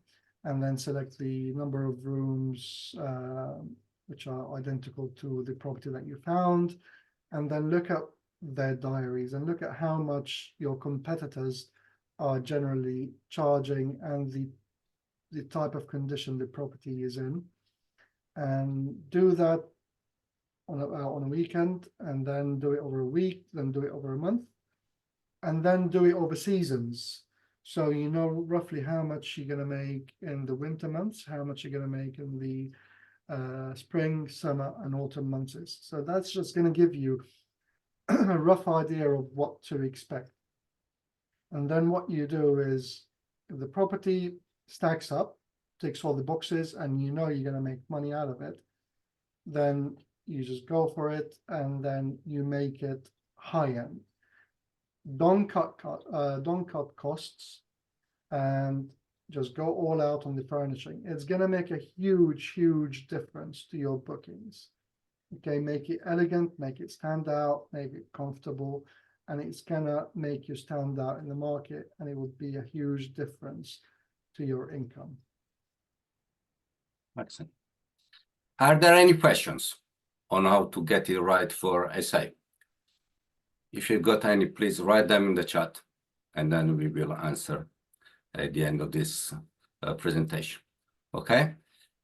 and then select the number of rooms which are identical to the property that you found, and then look at their diaries and look at how much your competitors are generally charging and the type of condition the property is in, and do that on a weekend, and then do it over a week, then do it over a month, and then do it over seasons. So you know roughly how much you're going to make in the winter months, how much you're going to make in the spring, summer, and autumn months. So that's just going to give you a rough idea of what to expect. And then what you do is, if the property stacks up, ticks all the boxes, and you know you're going to make money out of it, then you just go for it, and then you make it high end. Don't cut costs, and just go all out on the furnishing. It's going to make a huge difference to your bookings. Okay, make it elegant, make it stand out, make it comfortable, and it's gonna make you stand out in the market, and it will be a huge difference to your income. Excellent. Are there any questions on how to get it right for SA? If you've got any, please write them in the chat, and then we will answer at the end of this presentation. Okay,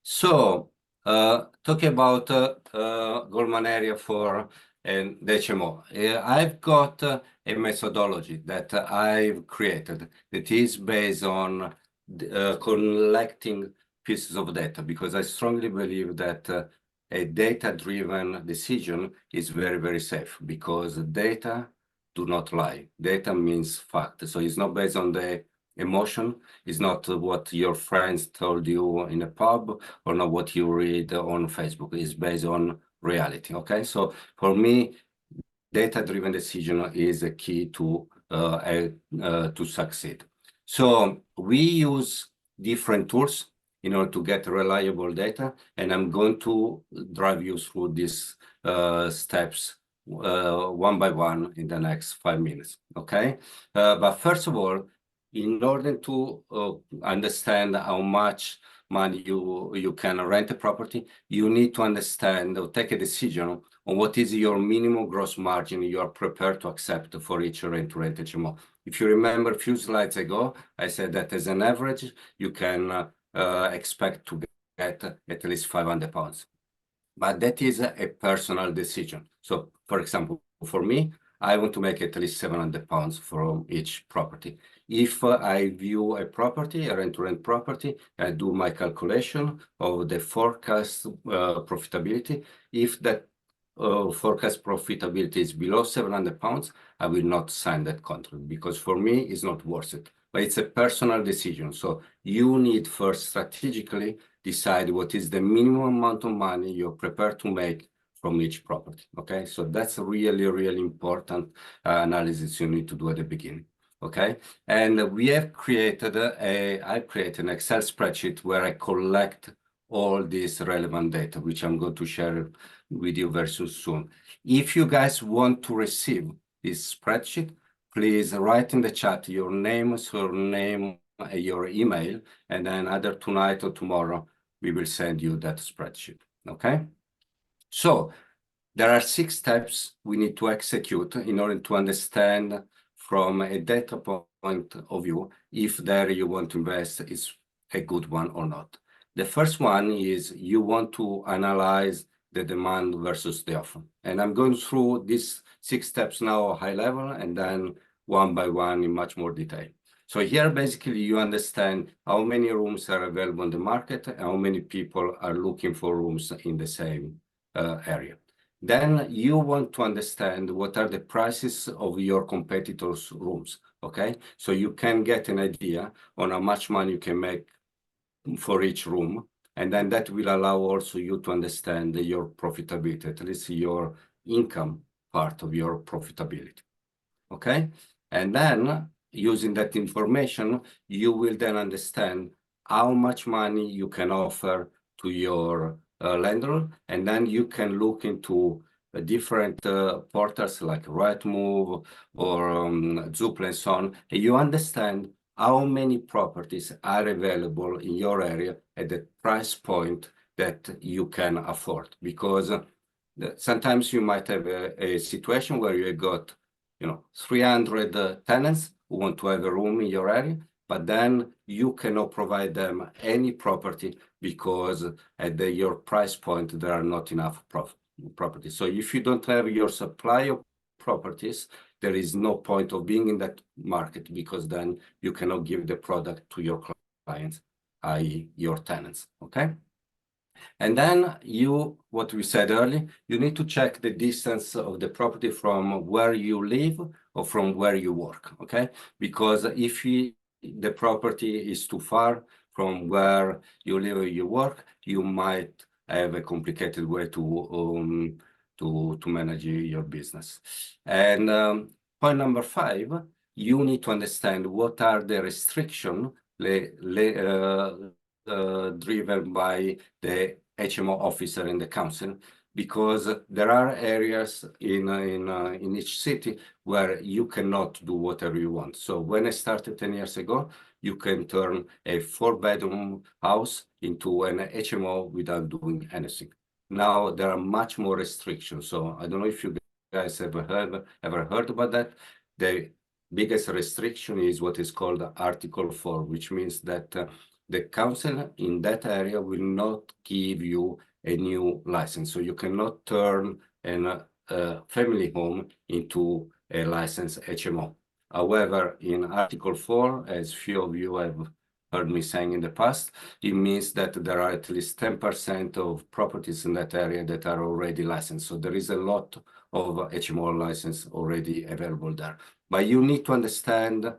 so talking about Goldmine area for the HMO, I've got a methodology that I've created that is based on collecting pieces of data, because I strongly believe that a data-driven decision is very safe, because data do not lie. Data means fact. So it's not based on the emotion, it's not what your friends told you in a pub, or not what you read on Facebook. It's based on reality. Okay, so for me, data-driven decision is a key to succeed. So we use different tools in order to get reliable data, and I'm going to drive you through these steps one by one in the next 5 minutes. Okay, but first of all, in order to understand how much money you can rent a property, you need to understand or take a decision on what is your minimum gross margin you are prepared to accept for each rent-to-rent HMO. If you remember a few slides ago, I said that as an average, you can expect to get at least £500. But that is a personal decision. So, for example, for me, I want to make at least £700 from each property. If I view a property, a rent-to-rent property, I do my calculation of the forecast profitability. If that forecast profitability is below £700, I will not sign that contract, because for me, it's not worth it. But it's a personal decision. So you need first strategically decide what is the minimum amount of money you're prepared to make from each property. Okay, so that's a really important analysis you need to do at the beginning. Okay, and we have created I've created an Excel spreadsheet where I collect all this relevant data, which I'm going to share with you very soon. If you guys want to receive this spreadsheet, please write in the chat your name, surname, your email, and then either tonight or tomorrow we will send you that spreadsheet, okay? So there are 6 steps we need to execute in order to understand from a data point of view if the area you want to invest is a good one or not. The first one is you want to analyze the demand versus the offer. And I'm going through these 6 steps now high level and then one by one in much more detail. So here basically you understand how many rooms are available in the market and how many people are looking for rooms in the same area. Then you want to understand what are the prices of your competitors' rooms, okay? So you can get an idea on how much money you can make for each room, and then that will allow also you to understand your profitability, at least your income part of your profitability, okay? And then using that information, you will then understand how much money you can offer to your landlord, and then you can look into different portals like Rightmove or Zoopla and so on, and you understand how many properties are available in your area at the price point that you can afford. Because sometimes you might have a situation where you got 300 tenants who want to have a room in your area, but then you cannot provide them any property because at your price point, there are not enough properties. So if you don't have your supply of properties, there is no point of being in that market because then you cannot give the product to your clients, i.e. your tenants, okay? And then what we said earlier, you need to check the distance of the property from where you live or from where you work, okay? Because if the property is too far from where you live or you work, you might have a complicated way to manage your business. And point number 5, you need to understand what are the restrictions driven by the HMO officer in the council, because there are areas in each city where you cannot do whatever you want. So when I started 10 years ago, you can turn a 4-bedroom house into an HMO without doing anything. Now there are much more restrictions. So I don't know if you guys ever heard about that. The biggest restriction is what is called Article 4, which means that the council in that area will not give you a new license. So you cannot turn a family home into a licensed HMO. However, in Article 4, as few of you have heard me saying in the past, it means that there are at least 10% of properties in that area that are already licensed. So there is a lot of HMO license already available there. But you need to understand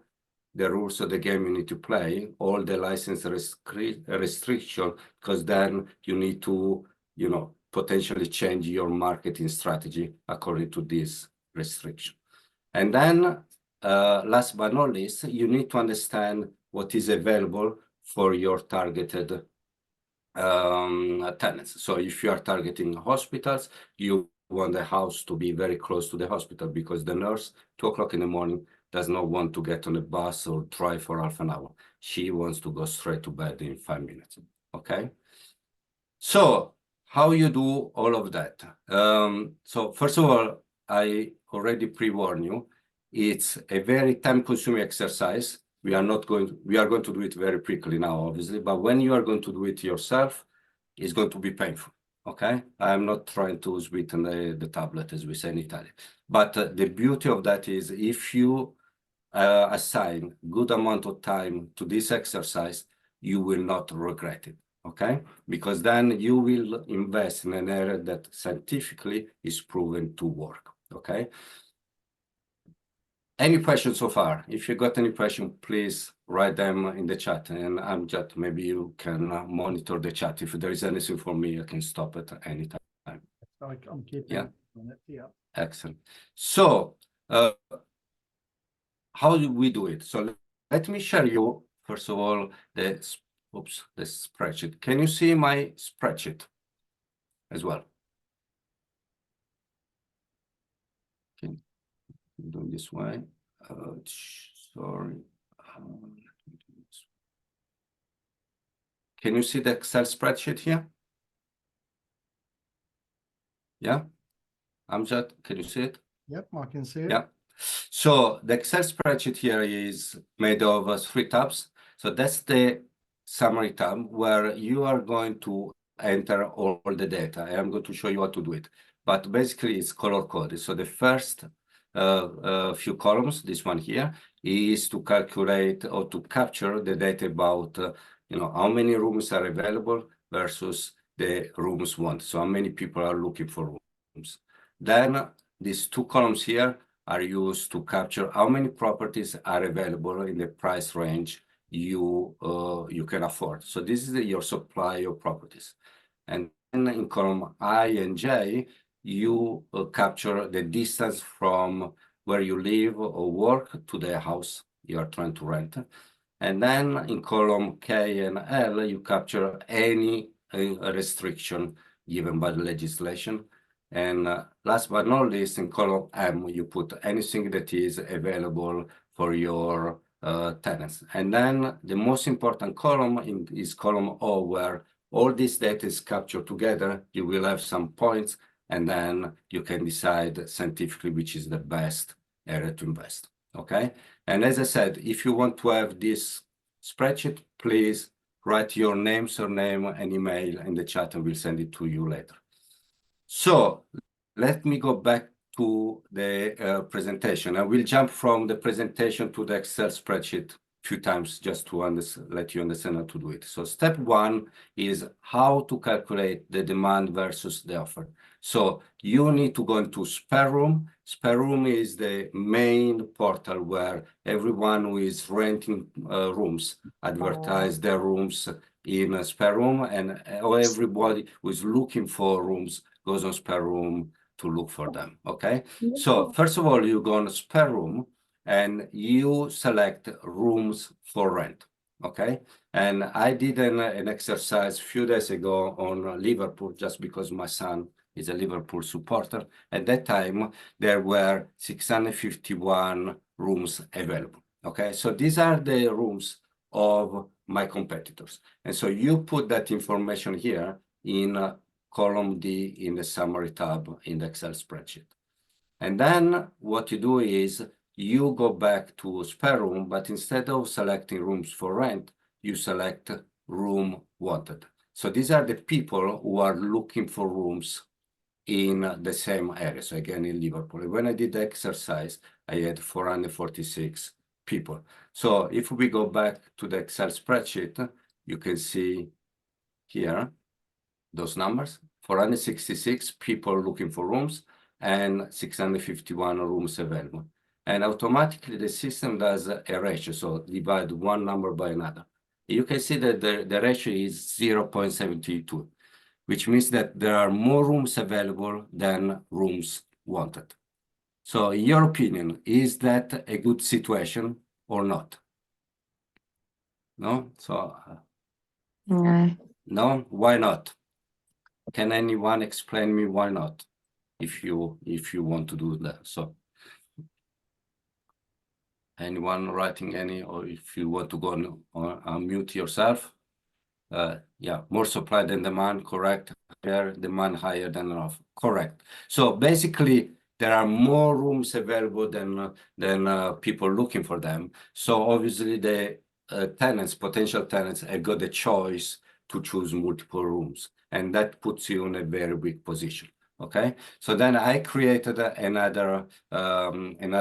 the rules of the game you need to play, all the license restriction, because then you need to, potentially change your marketing strategy according to this restriction. And then, last but not least, you need to understand what is available for your targeted tenants. So if you are targeting hospitals, you want the house to be very close to the hospital because the nurse, 2 o'clock in the morning, does not want to get on a bus or drive for half an hour. She wants to go straight to bed in 5 minutes, okay? So how you do all of that? So first of all, I already pre-warn you, it's a very time-consuming exercise. We are going to do it very quickly now, obviously, but when you are going to do it yourself, it's going to be painful, okay? I'm not trying to sweeten the tablet, as we say in Italian. But the beauty of that is if you assign good amount of time to this exercise, you will not regret it, okay? Because then you will invest in an area that scientifically is proven to work, okay? Any questions so far? If you got any question, please write them in the chat, and I'm just, maybe you can monitor the chat. If there is anything for me, I can stop it at any time. I'm keeping Yeah. on it. Yeah. Excellent. So, how do we do it? So let me share you, first of all, the spreadsheet. Can you see my spreadsheet as well? Okay, do it this way. Sorry. Can you see the Excel spreadsheet here? Yeah, Amjad, can you see it? Yep, I can see it. Yeah. So the Excel spreadsheet here is made of 3 tabs. So that's the summary tab where you are going to enter all the data. I'm going to show you how to do it. But basically it's color coded. So the first few columns, this one here, is to calculate or to capture the data about how many rooms are available versus the rooms wanted. So how many people are looking for rooms. Then these 2 columns here are used to capture how many properties are available in the price range you can afford. So this is your supply of properties. And then in column I and J, you capture the distance from where you live or work to the house you are trying to rent. And then in column K and L, you capture any restriction given by the legislation. And last but not least, in column M, you put anything that is available for your tenants. And then the most important column is column O, where all this data is captured together. You will have some points, and then you can decide scientifically which is the best area to invest. Okay. And as I said, if you want to have this spreadsheet, please write your name, surname, and email in the chat, and we'll send it to you later. So let me go back to the presentation. I will jump from the presentation to the Excel spreadsheet a few times just to let you understand how to do it. So step 1 is how to calculate the demand versus the offer. So you need to go into Spare Room. Spare Room is the main portal where everyone who is renting rooms advertise their rooms in a Spare Room, and everybody who is looking for rooms goes on Spare Room to look for them. Okay. So first of all, you go on Spare Room and you select rooms for rent. Okay. And I did an exercise a few days ago on Liverpool just because my son is a Liverpool supporter. At that time, there were 651 rooms available. Okay. So these are the rooms of my competitors. And so you put that information here in column D in the summary tab in the Excel spreadsheet. And then what you do is you go back to Spare Room, but instead of selecting rooms for rent, you select room wanted. So these are the people who are looking for rooms in the same area. So again, in Liverpool. When I did the exercise, I had 446 people. So if we go back to the Excel spreadsheet, you can see here those numbers: 466 people looking for rooms and 651 rooms available. And automatically the system does a ratio, so divide one number by another. You can see that the ratio is 0.72, which means that there are more rooms available than rooms wanted. So in your opinion, is that a good situation or not? No? So no, why not? Can anyone explain me why not? If you want to do that. So anyone writing any, or if you want to go on unmute yourself. Yeah, more supply than demand, correct. Higher demand, higher than enough, correct. So basically, there are more rooms available than people looking for them. So obviously, the tenants, potential tenants, have got the choice to choose multiple rooms, and that puts you in a very weak position. Okay, so then I created another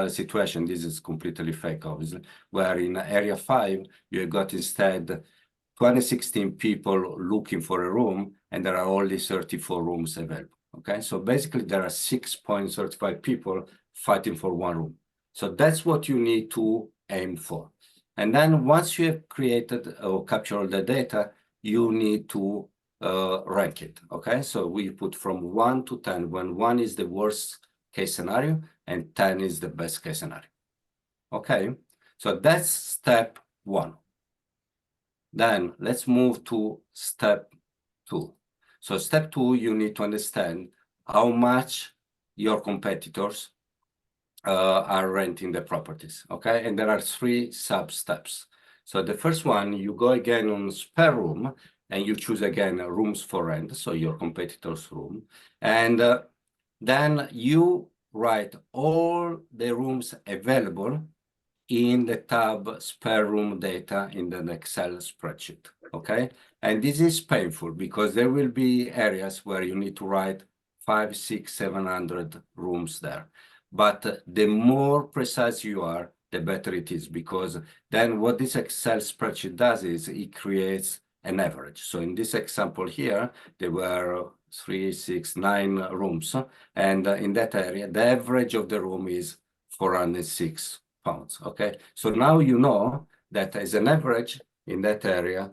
situation. This is completely fake, obviously, where in area 5 you got instead 2016 people looking for a room, and there are only 34 rooms available. Okay, so basically there are 6.35 people fighting for one room. So that's what you need to aim for. And then once you have created or captured all the data, you need to rank it. Okay, so we put from 1 to 10, when 1 is the worst case scenario and 10 is the best case scenario. Okay, so that's step 1. Then let's move to step 2. So step 2, you need to understand how much your competitors are renting the properties, okay? And there are 3 sub-steps. So the first one, you go again on Spare Room, and you choose again rooms for rent, so your competitor's room. And then you write all the rooms available in the tab spare room data in the Excel spreadsheet, okay? And this is painful because there will be areas where you need to write 500, 600, 700 rooms there. But the more precise you are, the better it is, because then what this Excel spreadsheet does is it creates an average. So in this example here, there were 3, 6, 9 rooms, and in that area, the average of the room is 406 pounds, okay? So now you know that as an average in that area,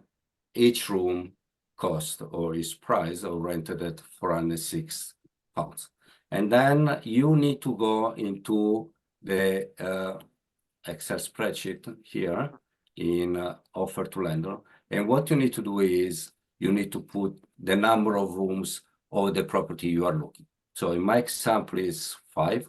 each room cost or is priced or rented at 406 pounds. And then you need to go into the Excel spreadsheet here in offer to lender. And what you need to do is you need to put the number of rooms of the property you are looking. So in my example is 5.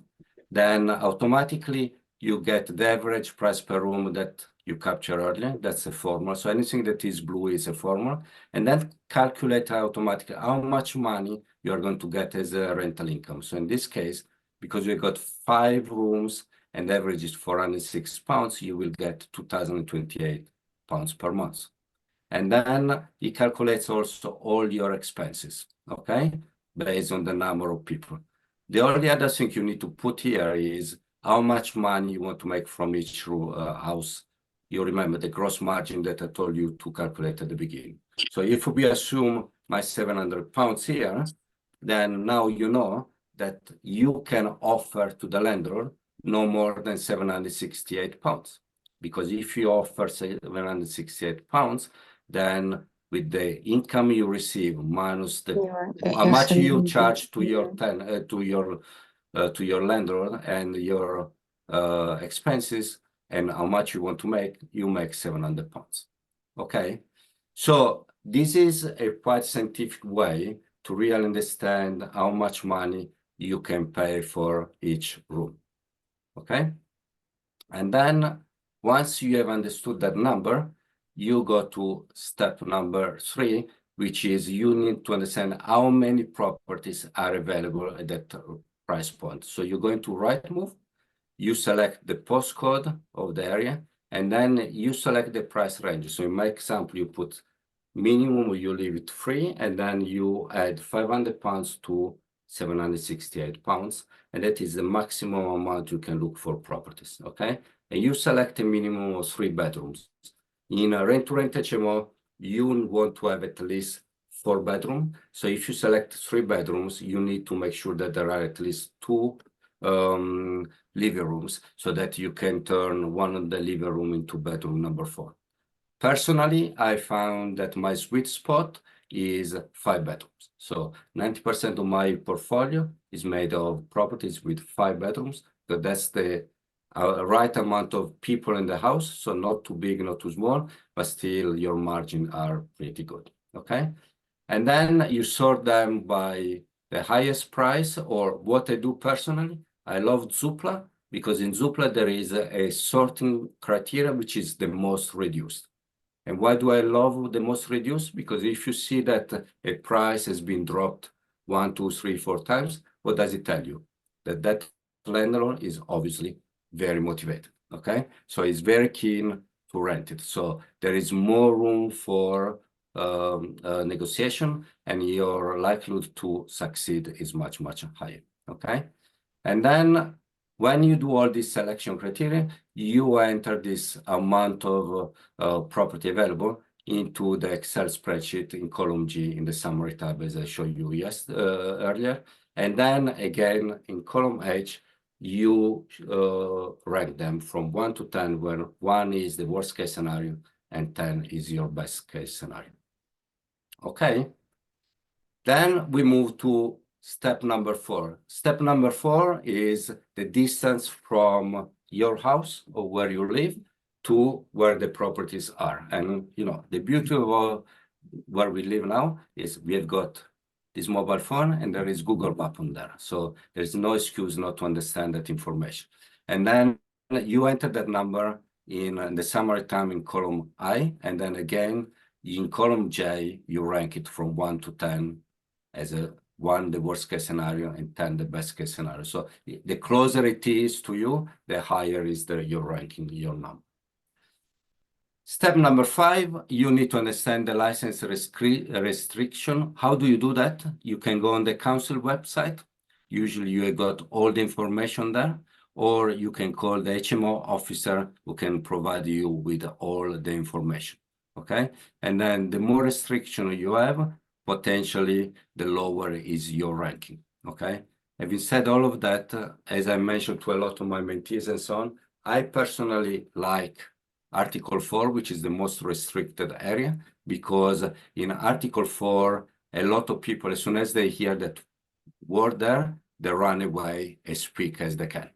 Then automatically you get the average price per room that you captured earlier. That's a formula. So anything that is blue is a formula. And then calculate automatically how much money you are going to get as a rental income. So in this case, because we got 5 rooms and the average is 406 pounds, you will get 2,028 pounds per month. And then it calculates also all your expenses, okay, based on the number of people. The only other thing you need to put here is how much money you want to make from each house. You remember the gross margin that I told you to calculate at the beginning. So if we assume my 700 pounds here, then now you know that you can offer to the landlord no more than 768 pounds. Because if you offer 768 pounds, then with the income you receive minus the how much you charge to your landlord and your expenses and how much you want to make, you make 700 pounds. Okay, so this is a quite scientific way to really understand how much money you can pay for each room. Okay, and then once you have understood that number, you go to step number 3, which is you need to understand how many properties are available at that price point. So you're going to Rightmove, you select the postcode of the area, and then you select the price range. So in my example, you put minimum, you leave it free, and then you add 500 pounds to 768 pounds, and that is the maximum amount you can look for properties, okay? And you select a minimum of 3 bedrooms. In a Rent-To-Rent HMO, you want to have at least 4 bedrooms. So if you select 3 bedrooms, you need to make sure that there are at least 2 living rooms so that you can turn one of the living room into bedroom number 4. Personally, I found that my sweet spot is 5 bedrooms. So 90% of my portfolio is made of properties with 5 bedrooms. So that's the right amount of people in the house. So not too big, not too small, but still your margin are pretty good. Okay. And then you sort them by the highest price, or what I do personally. I love Zoopla because in Zoopla there is a sorting criteria which is the most reduced. And why do I love the most reduced? Because if you see that a price has been dropped 1, 2, 3, 4 times, what does it tell you? That landlord is obviously very motivated, okay? So he's very keen to rent it. So there is more room for negotiation, and your likelihood to succeed is much, much higher, okay? And then when you do all these selection criteria, you enter this amount of property available into the Excel spreadsheet in column G in the summary tab, as I showed you earlier. And then again, in column H, you rank them from 1 to 10, where 1 is the worst case scenario and 10 is your best case scenario. Okay. Then we move to step number 4. Step number 4 is the distance from your house or where you live to where the properties are. And, you know, the beauty of where we live now is we have got this mobile phone and there is Google Map on there. So there's no excuse not to understand that information. And then you enter that number in the summary time in column I, and then again, In column J, you rank it from 1 to 10 as a 1, the worst case scenario, and 10, the best case scenario. So the closer it is to you, the higher is your ranking, your number. Step number 5, you need to understand the license restriction. How do you do that? You can go on the council website. Usually you got all the information there, or you can call the HMO officer who can provide you with all the information, okay? And then the more restriction you have, potentially the lower is your ranking, okay? Having said all of that, as I mentioned to a lot of my mentees and so on, I personally like Article 4, which is the most restricted area, because in Article 4, a lot of people, as soon as they hear that word there, they run away as quick as they can.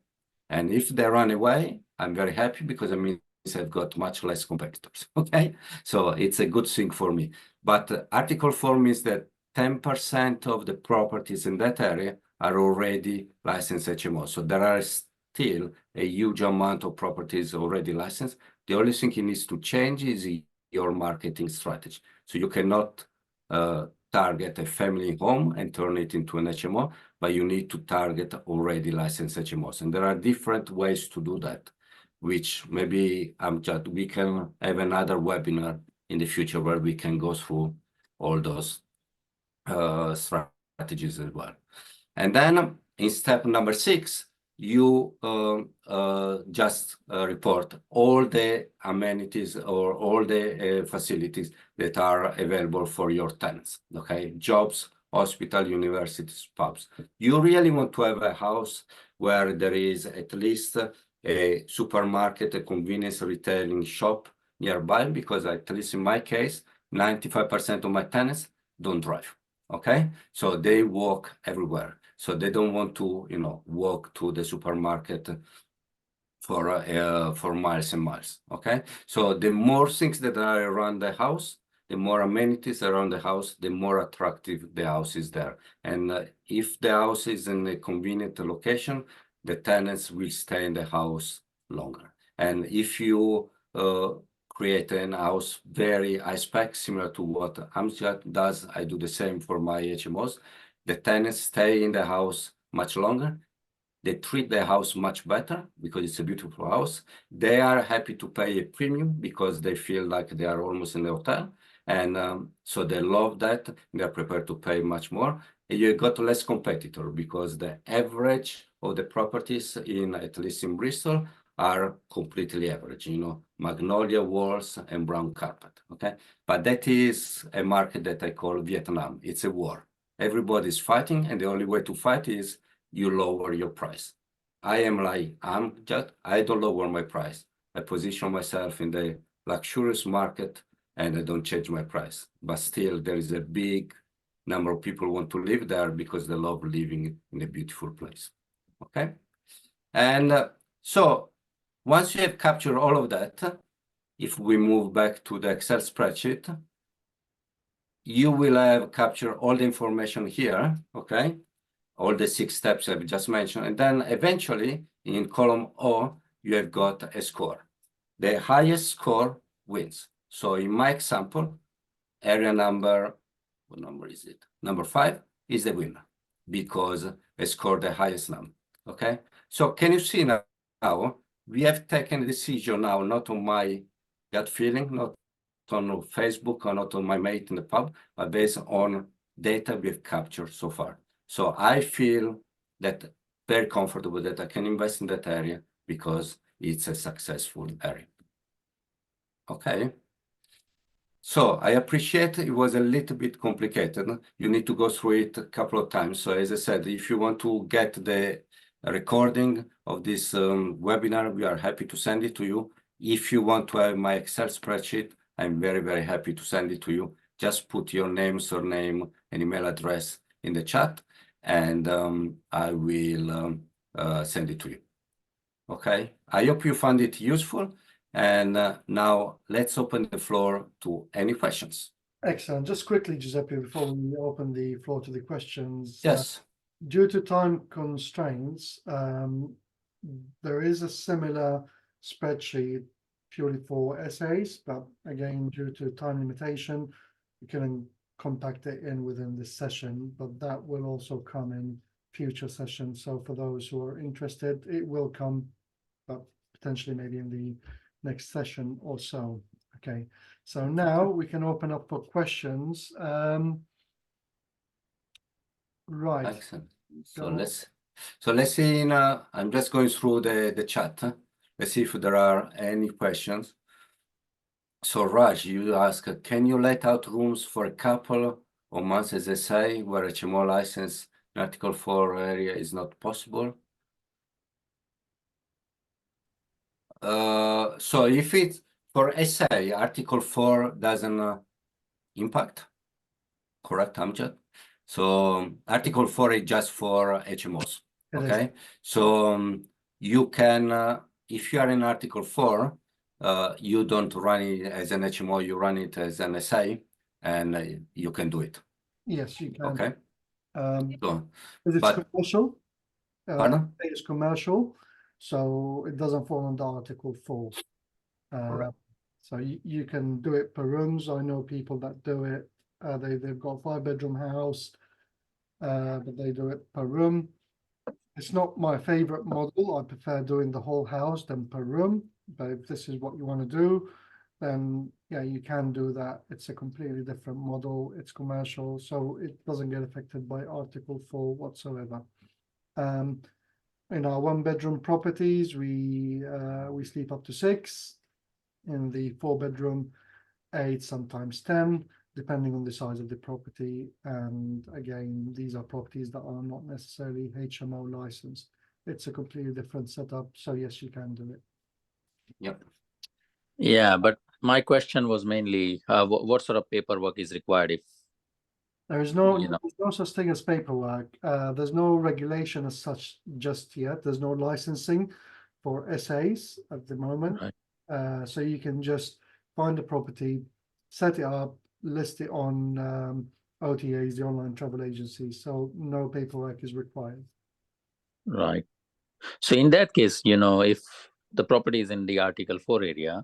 And if they run away, I'm very happy because it means I've got much less competitors, okay? So it's a good thing for me. But Article 4 means that 10% of the properties in that area are already licensed HMO. So there are still a huge amount of properties already licensed. The only thing it needs to change is your marketing strategy. So you cannot target a family home and turn it into an HMO, but you need to target already licensed HMOs. And there are different ways to do that, which maybe we can have another webinar in the future where we can go through all those strategies as well. And then in step number 6, you just report all the amenities or all the facilities that are available for your tenants, okay? Jobs, hospital, universities, pubs. You really want to have a house where there is at least a supermarket, a convenience retailing shop nearby, because at least in my case, 95% of my tenants don't drive, okay? So they walk everywhere. So they don't want to, walk to the supermarket for miles and miles, okay? So the more things that are around the house, the more amenities around the house, the more attractive the house is there. And if the house is in a convenient location, the tenants will stay in the house longer. And if you create a house very high spec, similar to what Amjad does, I do the same for my HMOs, the tenants stay in the house much longer. They treat their house much better because it's a beautiful house. They are happy to pay a premium because they feel like they are almost in the hotel. And so they love that. They're prepared to pay much more. And you got less competitor because the average of the properties at least in Bristol, are completely average, magnolia walls and brown carpet, okay? But that is a market that I call Vietnam. It's a war. Everybody's fighting, and the only way to fight is you lower your price. I don't lower my price. I position myself in the luxurious market and I don't change my price. But still, there is a big number of people who want to live there because they love living in a beautiful place, okay? And so once you have captured all of that, if we move back to the Excel spreadsheet, you will have captured all the information here, okay? All the 6 steps I've just mentioned. And then eventually in column O, you have got a score. The highest score wins. So in my example, area number, what number is it? Number 5 is the winner because I scored the highest number, okay? So can you see now, we have taken a decision now, not on my gut feeling, not on Facebook or not on my mate in the pub, but based on data we've captured so far. So I feel that very comfortable that I can invest in that area because it's a successful area. Okay. So I appreciate it was a little bit complicated. You need to go through it a couple of times. So as I said, if you want to get the recording of this webinar, we are happy to send it to you. If you want to have my Excel spreadsheet, I'm very, very happy to send it to you. Just put your name, surname, and email address in the chat, and I will send it to you. Okay, I hope you found it useful. And now let's open the floor to any questions. Excellent. Just quickly, Giuseppe, before we open the floor to the questions. Yes. Due to time constraints, there is a similar spreadsheet purely for SAs, but again, due to time limitation, we couldn't compact it in within this session, but that will also come in future sessions. So for those who are interested, it will come, but potentially maybe in the next session or so. Okay, so now we can open up for questions. Right. Excellent. So Go. let's see. I'm just going through the chat. Let's see if there are any questions. So Raj, you ask, can you let out rooms for a couple of months as SA where HMO license in Article 4 area is not possible? So if it's for SA, Article 4 doesn't impact, correct, Amjad? So Article 4 is just for HMOs, It is. okay? So you can, if you are in Article 4, you don't run it as an HMO, you run it as an SA, and you can do it, Yes, you can. okay? So, Because it's but commercial. pardon? It's commercial, so it doesn't fall under Article 4. Correct. So you can do it per rooms. I know people that do it. They've got a 5-bedroom house, but they do it per room. It's not my favorite model. I prefer doing the whole house than per room. But if this is what you want to do, then yeah, you can do that. It's a completely different model. It's commercial, so it doesn't get affected by Article 4 whatsoever. In our 1-bedroom properties, we sleep up to 6. In the 4-bedroom, 8, sometimes 10, depending on the size of the property. And again, these are properties that are not necessarily HMO licensed. It's a completely different setup. So yes, you can do it. Yep. Yeah, but my question was mainly what sort of paperwork is required if There's no such thing as paperwork. There's no regulation as such just yet. There's no licensing for SAs at the moment. Right. So you can just find a property, set it up, list it on OTAs, the online travel agencies. So no paperwork is required. Right. So in that case, if the property is in the Article 4 area,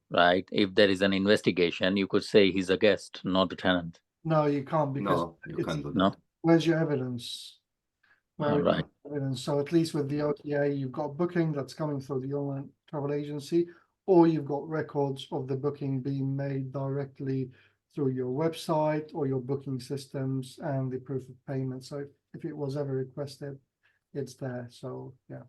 right, if there is an investigation, you could say he's a guest, not a tenant. No, you can't, because No, you can't do that. No. where's your evidence? Right. Evidence? So at least with the OTA, you've got booking that's coming through the online travel agency, or you've got records of the booking being made directly through your website or your booking systems and the proof of payment. So if it was ever requested, it's there. So yeah.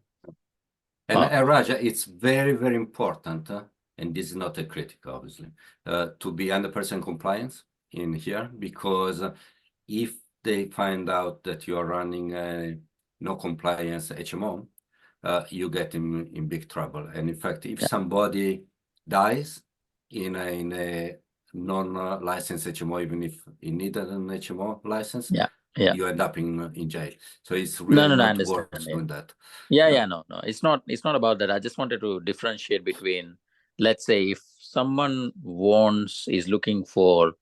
And Raja, it's very, very important, and this is not a critic, obviously, to be 100% compliance in here, because if they find out that you are running a no compliance HMO, you get in big trouble. And in fact, if somebody dies in a non-licensed HMO, even if he needed an HMO license, you end up in jail. So it's really not worth doing that. No, it's not about that. I just wanted to differentiate between, let's say, if someone is looking for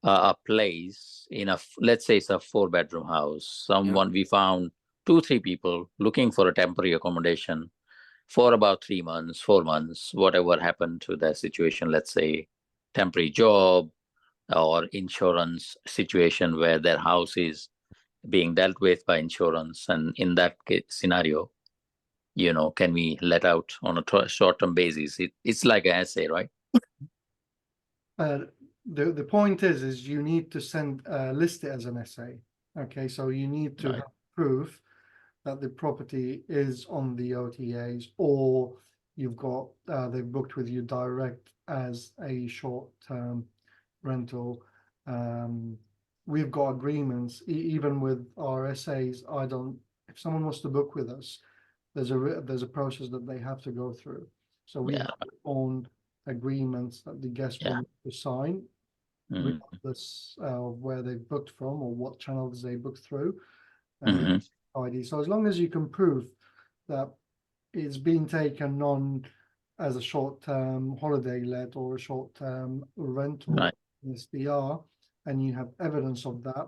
a place in let's say it's a 4-bedroom house, we found 2-3 people looking for a temporary accommodation for about 3 months, 4 months, whatever happened to their situation, let's say temporary job or insurance situation where their house is being dealt with by insurance. And in that scenario, can we let out on a short-term basis? It's like an SA, right? The point is you need to list it as an SA. Okay, so you need to have proof that the property is on the OTAs, or you've got they've booked with you direct as a short-term rental. We've got agreements even with our SAs. If someone wants to book with us, there's a process that they have to go through. So we have our own agreements that the guest will need to sign, regardless of where they've booked from or what channels they booked through, and ID. So as long as you can prove that it's being taken on as a short-term holiday let or a short-term rental in SDR, and you have evidence of that,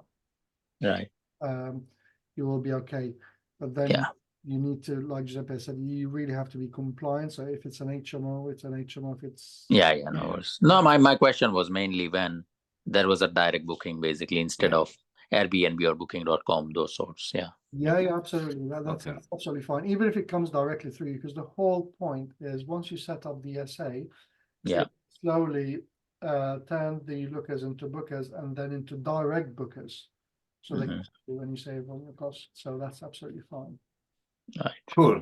you will be okay. But then you need to, like Giuseppe said, you really have to be compliant. So if it's an HMO, it's an HMO. If it's Yeah, no worries. No, my question was mainly when there was a direct booking, basically, instead Yeah. of Airbnb or booking.com, those sorts. Yeah. yeah, absolutely. That's Okay. absolutely fine. Even if it comes directly through you, because the whole point is once you set up the SA, Yeah. it slowly turn the lookers into bookers and then into direct bookers. So they Mhm. when you save on your cost. So that's absolutely fine. Right. Cool.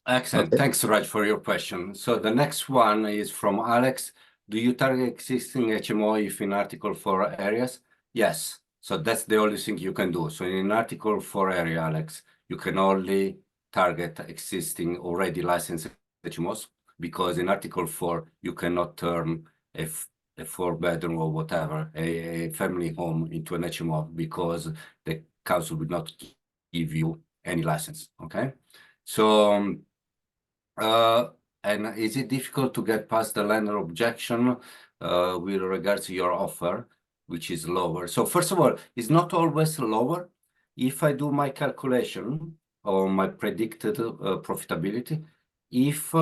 Excellent. Okay. Thanks, Raj, for your question. So the next one is from Alex. Do you target existing HMO if in Article 4 areas? Yes. So that's the only thing you can do. So in Article 4 area, Alex, you can only target existing already licensed HMOs, because in Article 4, you cannot turn a 4-bedroom or whatever, a family home into an HMO, because the council would not give you any license. Okay. So, and is it difficult to get past the lender objection with regards to your offer, which is lower? So first of all, it's not always lower. If I do my calculation or my predicted profitability, if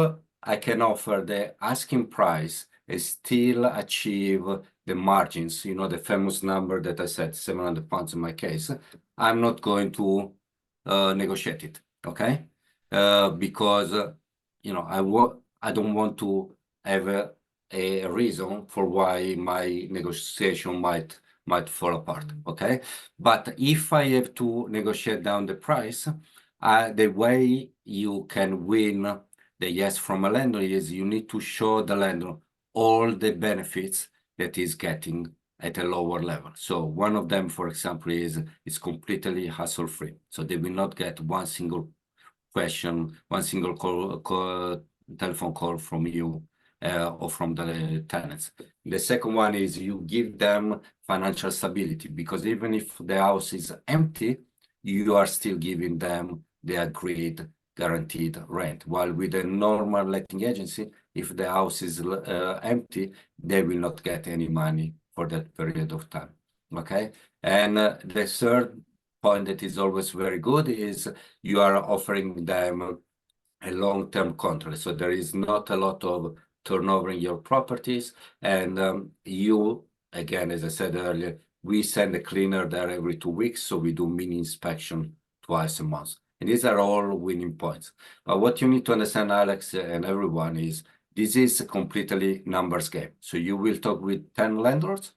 I can offer the asking price and still achieve the margins, you know, the famous number that I said, £700 in my case, I'm not going to negotiate it, okay? Because you know, I don't want to have a reason for why my negotiation might fall apart. Okay, but if I have to negotiate down the price, the way you can win the yes from a lender is you need to show the lender all the benefits that he's getting at a lower level. So one of them, for example, is it's completely hassle-free. So they will not get one single question, one single telephone call from you or from the tenants. The second one is you give them financial stability, because even if the house is empty, you are still giving them the agreed guaranteed rent. While with a normal letting agency, if the house is empty, they will not get any money for that period of time. Okay. And the third point that is always very good is you are offering them a long-term contract. So there is not a lot of turnover in your properties. And you, again, as I said earlier, we send a cleaner there every 2 weeks. So we do mini inspection twice a month. And these are all winning points. But what you need to understand, Alex, and everyone, is this is a completely numbers game. So you will talk with 10 landlords,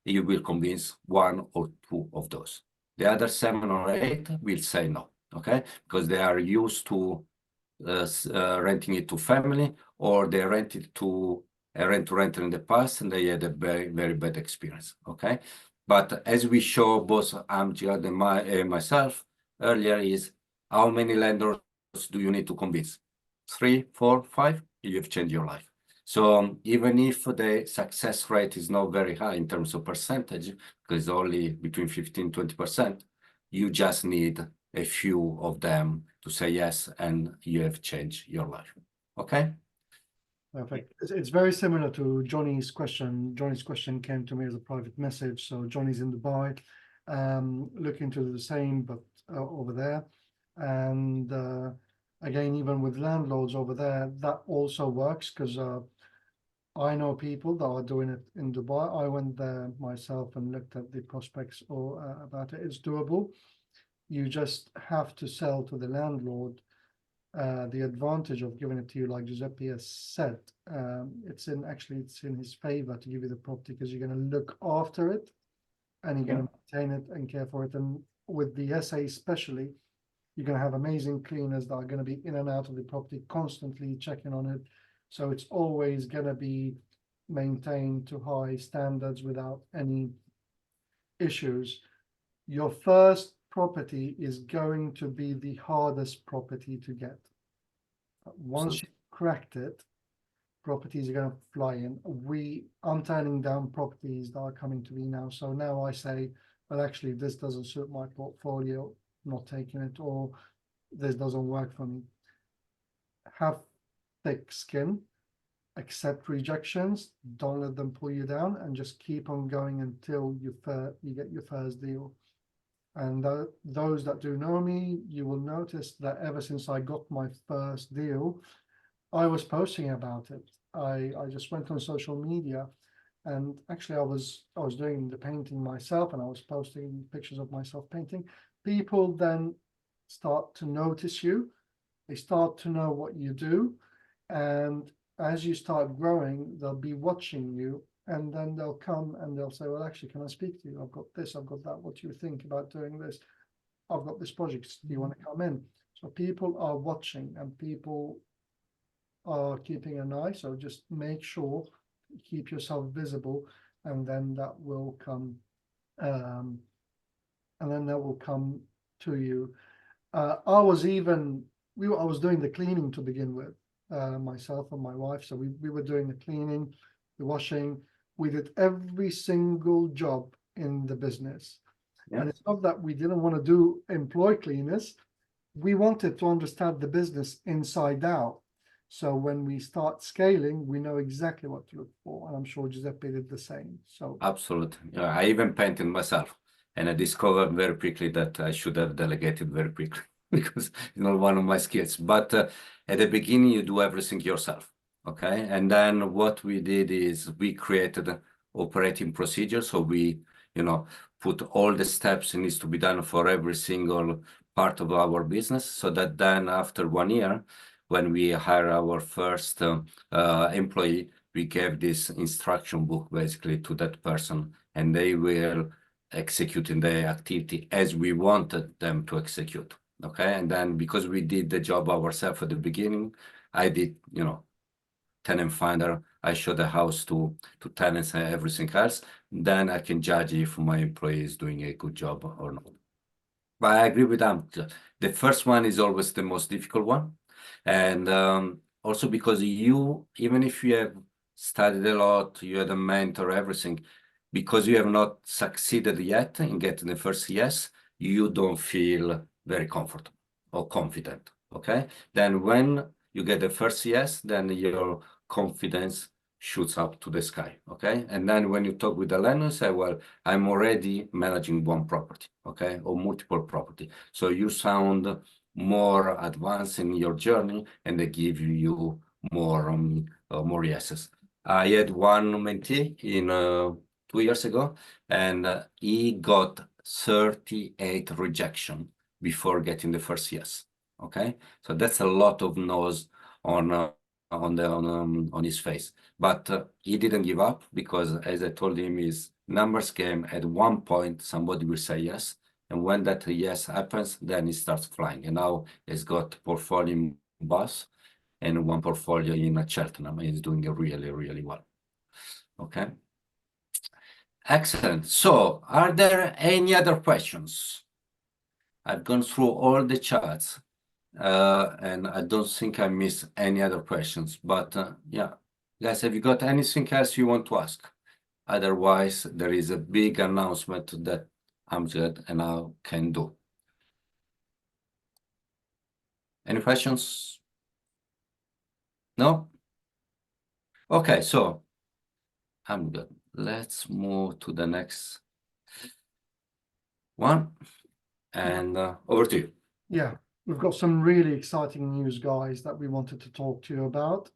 you will convince 1 or 2 of those. The other 7 or 8 will say no, okay? Because they are used to renting it to family, or they rented to a rent-to-rent in the past and they had a very, very bad experience, okay? But as we show both Amjad and myself earlier, is how many landlords do you need to convince? 3, 4, 5? You've changed your life. So even if the success rate is not very high in terms of percentage, because only between 15-20%, you just need a few of them to say yes, and you have changed your life. Okay? Perfect. It's very similar to Johnny's question. Johnny's question came to me as a private message. So Johnny's in Dubai, looking to do the same, but over there. And again, even with landlords over there, that also works, because I know people that are doing it in Dubai. I went there myself and looked at the prospects about it. It's doable. You just have to sell to the landlord the advantage of giving it to you, like Giuseppe has said. It's in his favor to give you the property, because you're going to look after it and you're going to maintain it and care for it. And with the SA especially, you're going to have amazing cleaners that are going to be in and out of the property, constantly checking on it. So it's always going to be maintained to high standards without any issues. Your first property is going to be the hardest property to get. Once you cracked it, properties are going to fly in. I'm turning down properties that are coming to me now. So now I say, well, actually, this doesn't suit my portfolio, not taking it, or this doesn't work for me. Have thick skin, accept rejections, don't let them pull you down, and just keep on going until you get your first deal. And those that do know me, you will notice that ever since I got my first deal, I was posting about it. I just went on social media, and actually I was doing the painting myself, and I was posting pictures of myself painting. People then start to notice you. They start to know what you do, and as you start growing, they'll be watching you, and then they'll come and they'll say, well, actually, can I speak to you? I've got this, I've got that. What do you think about doing this? I've got this project. Do you want to come in? So people are watching, and people are keeping an eye. So just make sure, keep yourself visible, and then that will come, and then that will come to you. I was doing the cleaning to begin with, myself and my wife. So we were doing the cleaning, the washing. We did every single job in the business. Yeah. And it's not that we didn't want to employ cleaners. We wanted to understand the business inside out. So when we start scaling, we know exactly what to look for. And I'm sure Giuseppe did the same. So Absolutely. Yeah, I even painted myself, and I discovered very quickly that I should have delegated very quickly because it's not one of my skills. But at the beginning, you do everything yourself. Okay. And then what we did is we created an operating procedure. So we, put all the steps it needs to be done for every single part of our business, so that then after 1 year, when we hire our first employee, we gave this instruction book basically to that person, and they will execute in the activity as we wanted them to execute. Okay. And then because we did the job ourselves at the beginning, I did, tenant finder, I show the house to tenants and everything else. Then I can judge if my employee is doing a good job or not. But I agree with them. The first one is always the most difficult one. And also because even if you have studied a lot, you had a mentor, everything, because you have not succeeded yet in getting the first yes, you don't feel very comfortable or confident. Okay. Then when you get the first yes, then your confidence shoots up to the sky. Okay. And then when you talk with the landlord, you say, well, I'm already managing one property, okay, or multiple property. So you sound more advanced in your journey, and they give you more yeses. I had one mentee in 2 years ago, and he got 38 rejection before getting the first yes. Okay, so that's a lot of no's on his face, but he didn't give up, because as I told him, his numbers game. At one point somebody will say yes, and when that yes happens, then he starts flying. And now he's got portfolio in Bath and one portfolio in Cheltenham. He's doing really, really well. Okay, excellent. So are there any other questions? I've gone through all the chats. And I don't think I missed any other questions, but yeah, guys, have you got anything else you want to ask? Otherwise, there is a big announcement that Amjad and I can do. Any questions? No? Okay, so I'm good. Let's move to the next one, and over to you. yeah, we've got some really exciting news, guys, that we wanted to talk to you about.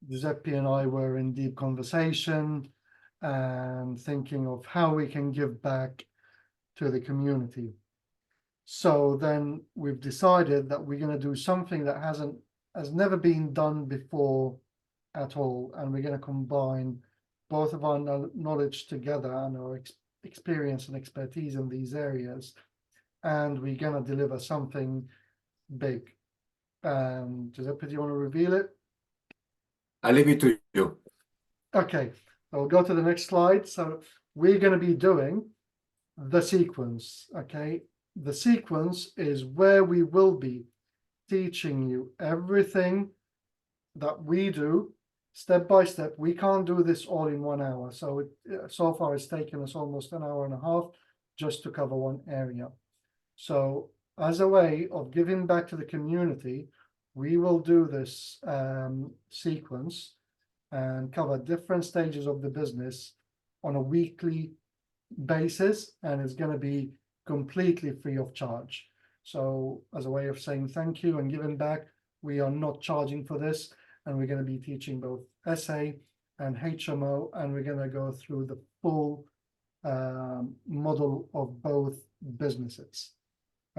Giuseppe and I were in deep conversation and thinking of how we can give back to the community. So then we've decided that we're going to do something that has never been done before at all, and we're going to combine both of our knowledge together and our experience and expertise in these areas, and we're going to deliver something big. Giuseppe, do you want to reveal it? I leave it to you. Okay, I'll go to the next slide. So we're going to be doing the sequence. Okay, the sequence is where we will be teaching you everything that we do step by step. We can't do this all in 1 hour. So so far it's taken us almost an hour and a half just to cover one area. So as a way of giving back to the community, we will do this sequence and cover different stages of the business on a weekly basis, and it's going to be completely free of charge. So as a way of saying thank you and giving back, we are not charging for this, and we're going to be teaching both SA and HMO, and we're going to go through the full model of both businesses.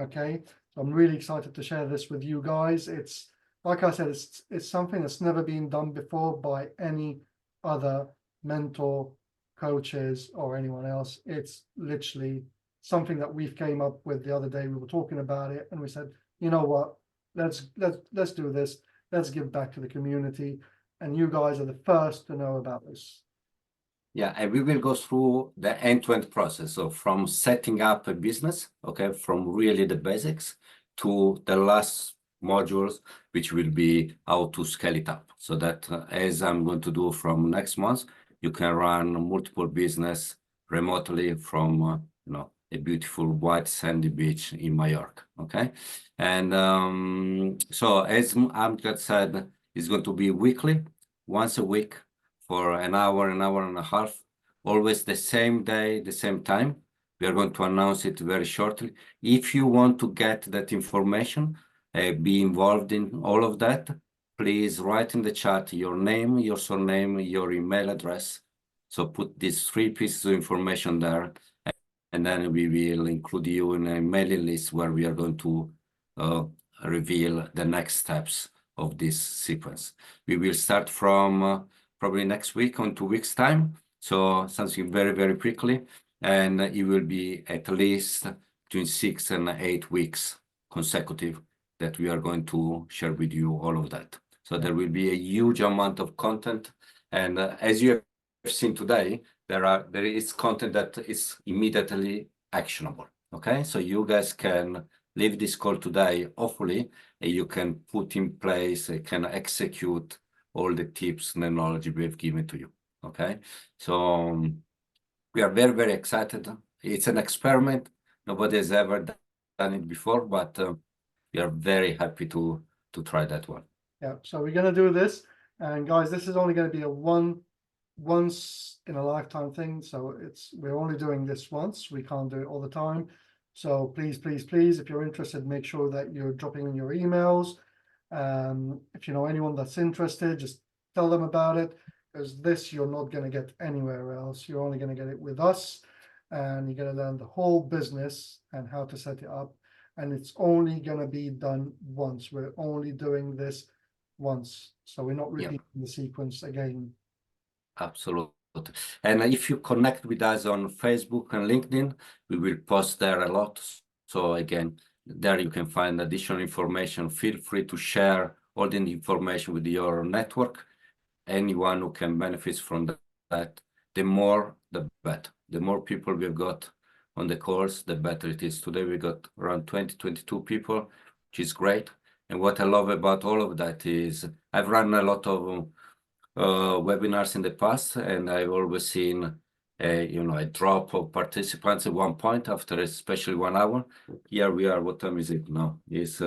Okay, so I'm really excited to share this with you guys. It's like I said, it's something that's never been done before by any other mentor, coaches, or anyone else. It's literally something that we've came up with the other day. We were talking about it and we said, you know what, let's do this. Let's give back to the community. And you guys are the first to know about this. Yeah, and we will go through the end-to-end process. So from setting up a business, okay, from really the basics to the last modules, which will be how to scale it up. So that as I'm going to do from next month, you can run multiple business remotely from, a beautiful white sandy beach in Mallorca, okay? And so as Amjad said, it's going to be weekly, once a week, for an hour and a half, always the same day, the same time. We are going to announce it very shortly. If you want to get that information, be involved in all of that, please write in the chat your name, your surname, your email address. So put these 3 pieces of information there, and then we will include you in a mailing list where we are going to reveal the next steps of this sequence. We will start from probably next week, on 2 weeks' time. So something very, very quickly. And it will be at least between 6 and 8 weeks consecutive that we are going to share with you all of that. So there will be a huge amount of content. And as you have seen today, there is content that is immediately actionable. Okay, so you guys can leave this call today, hopefully, and you can put in place, can execute all the tips and the knowledge we have given to you. Okay, so we are very, very excited. It's an experiment. Nobody has ever done it before, but we are very happy to try that one. Yeah, so we're going to do this, and guys, this is only going to be a once in a lifetime thing. So we're only doing this once. We can't do it all the time. So please, please, please, if you're interested, make sure that you're dropping in your emails. If you know anyone that's interested, just tell them about it, because this you're not going to get anywhere else. You're only going to get it with us, and you're going to learn the whole business and how to set it up. And it's only going to be done once. We're only doing this once, so we're not repeating the sequence again. Absolutely. And if you connect with us on Facebook and LinkedIn, we will post there a lot. So again, there you can find additional information. Feel free to share all the information with your network. Anyone who can benefit from that, the more, the better. The more people we've got on the course, the better it is. Today we got around 22 people, which is great. And what I love about all of that is I've run a lot of webinars in the past, and I've always seen a drop of participants at one point after especially 1 hour. Here we are, what time is it now? It's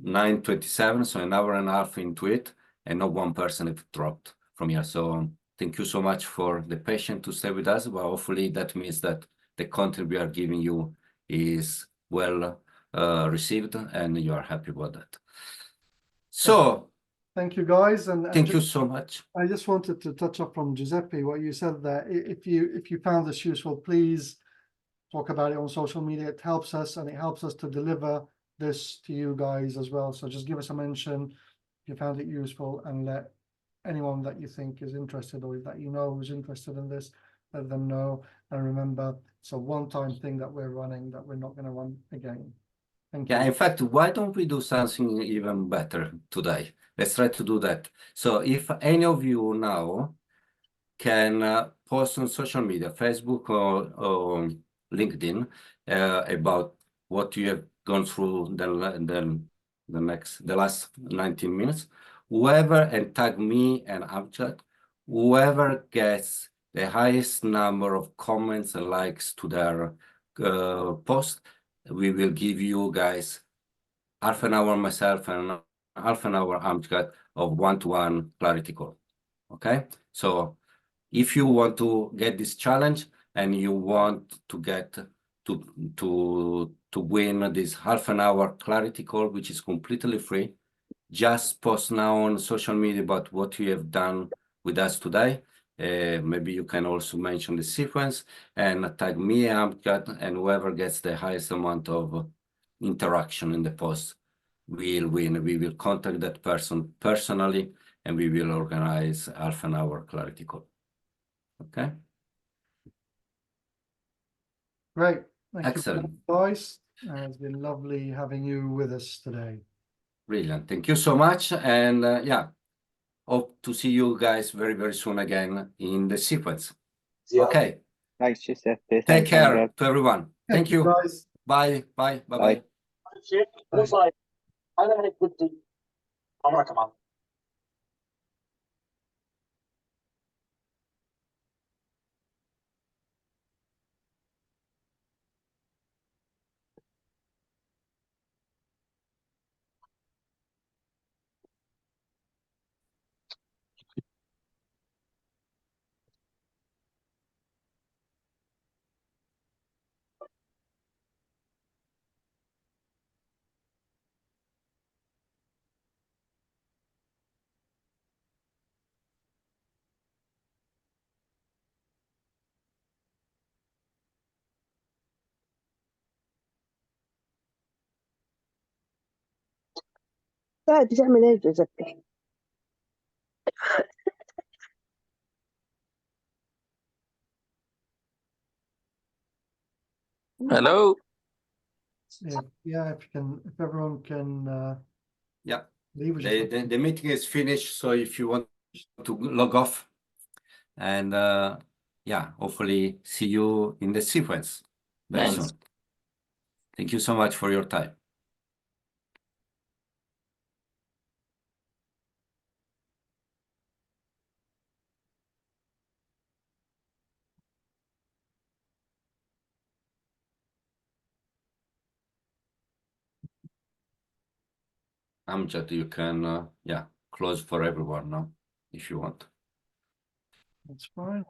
9:27, so an hour and a half into it, and not one person have dropped from here. So thank you so much for the patience to stay with us. But hopefully that means that the content we are giving you is well received and you are happy about that. So thank you, guys, and thank you so much. I just wanted to touch up on Giuseppe, what you said there. If you found this useful, please talk about it on social media. It helps us, and it helps us to deliver this to you guys as well. So just give us a mention if you found it useful, and let anyone that you think is interested, or that you know who's interested in this, let them know. And remember, it's a one-time thing that we're running, that we're not going to run again. Thank you. Yeah, in fact, why don't we do something even better today? Let's try to do that. So if any of you now can post on social media, Facebook or LinkedIn, about what you have gone through the last 19 minutes, whoever, and tag me and Amjad, whoever gets the highest number of comments and likes to their post, we will give you guys half an hour myself and half an hour Amjad of one-to-one clarity call. Okay, so if you want to get this challenge and you want to get to win this half an hour clarity call, which is completely free. Just post now on social media about what you have done with us today. Maybe you can also mention the sequence and tag me, Amjad, and whoever gets the highest amount of interaction in the post will win. We will contact that person personally, and we will organize half an hour clarity call. Okay? Great. Thank Excellent. you, guys. It's been lovely having you with us today. Brilliant. Thank you so much. And yeah, hope to see you guys very, very soon again in the sequence. Yeah. Okay. Thanks, Giuseppe. Take Thanks, care Andrea. to everyone. Thank you. guys. Bye. Bye. Bye. Bye. Bye. Bye. Like, I don't have good. I'm gonna come on. لا بتعمل ايه جوزيبي؟ Hello. If everyone can Yeah. leave. Just The meeting is finished. So if you want to log off, and yeah, hopefully see you in the sequence very Thanks. soon. Thank you so much for your time. Amjad, you can yeah, close for everyone now if you want. That's fine.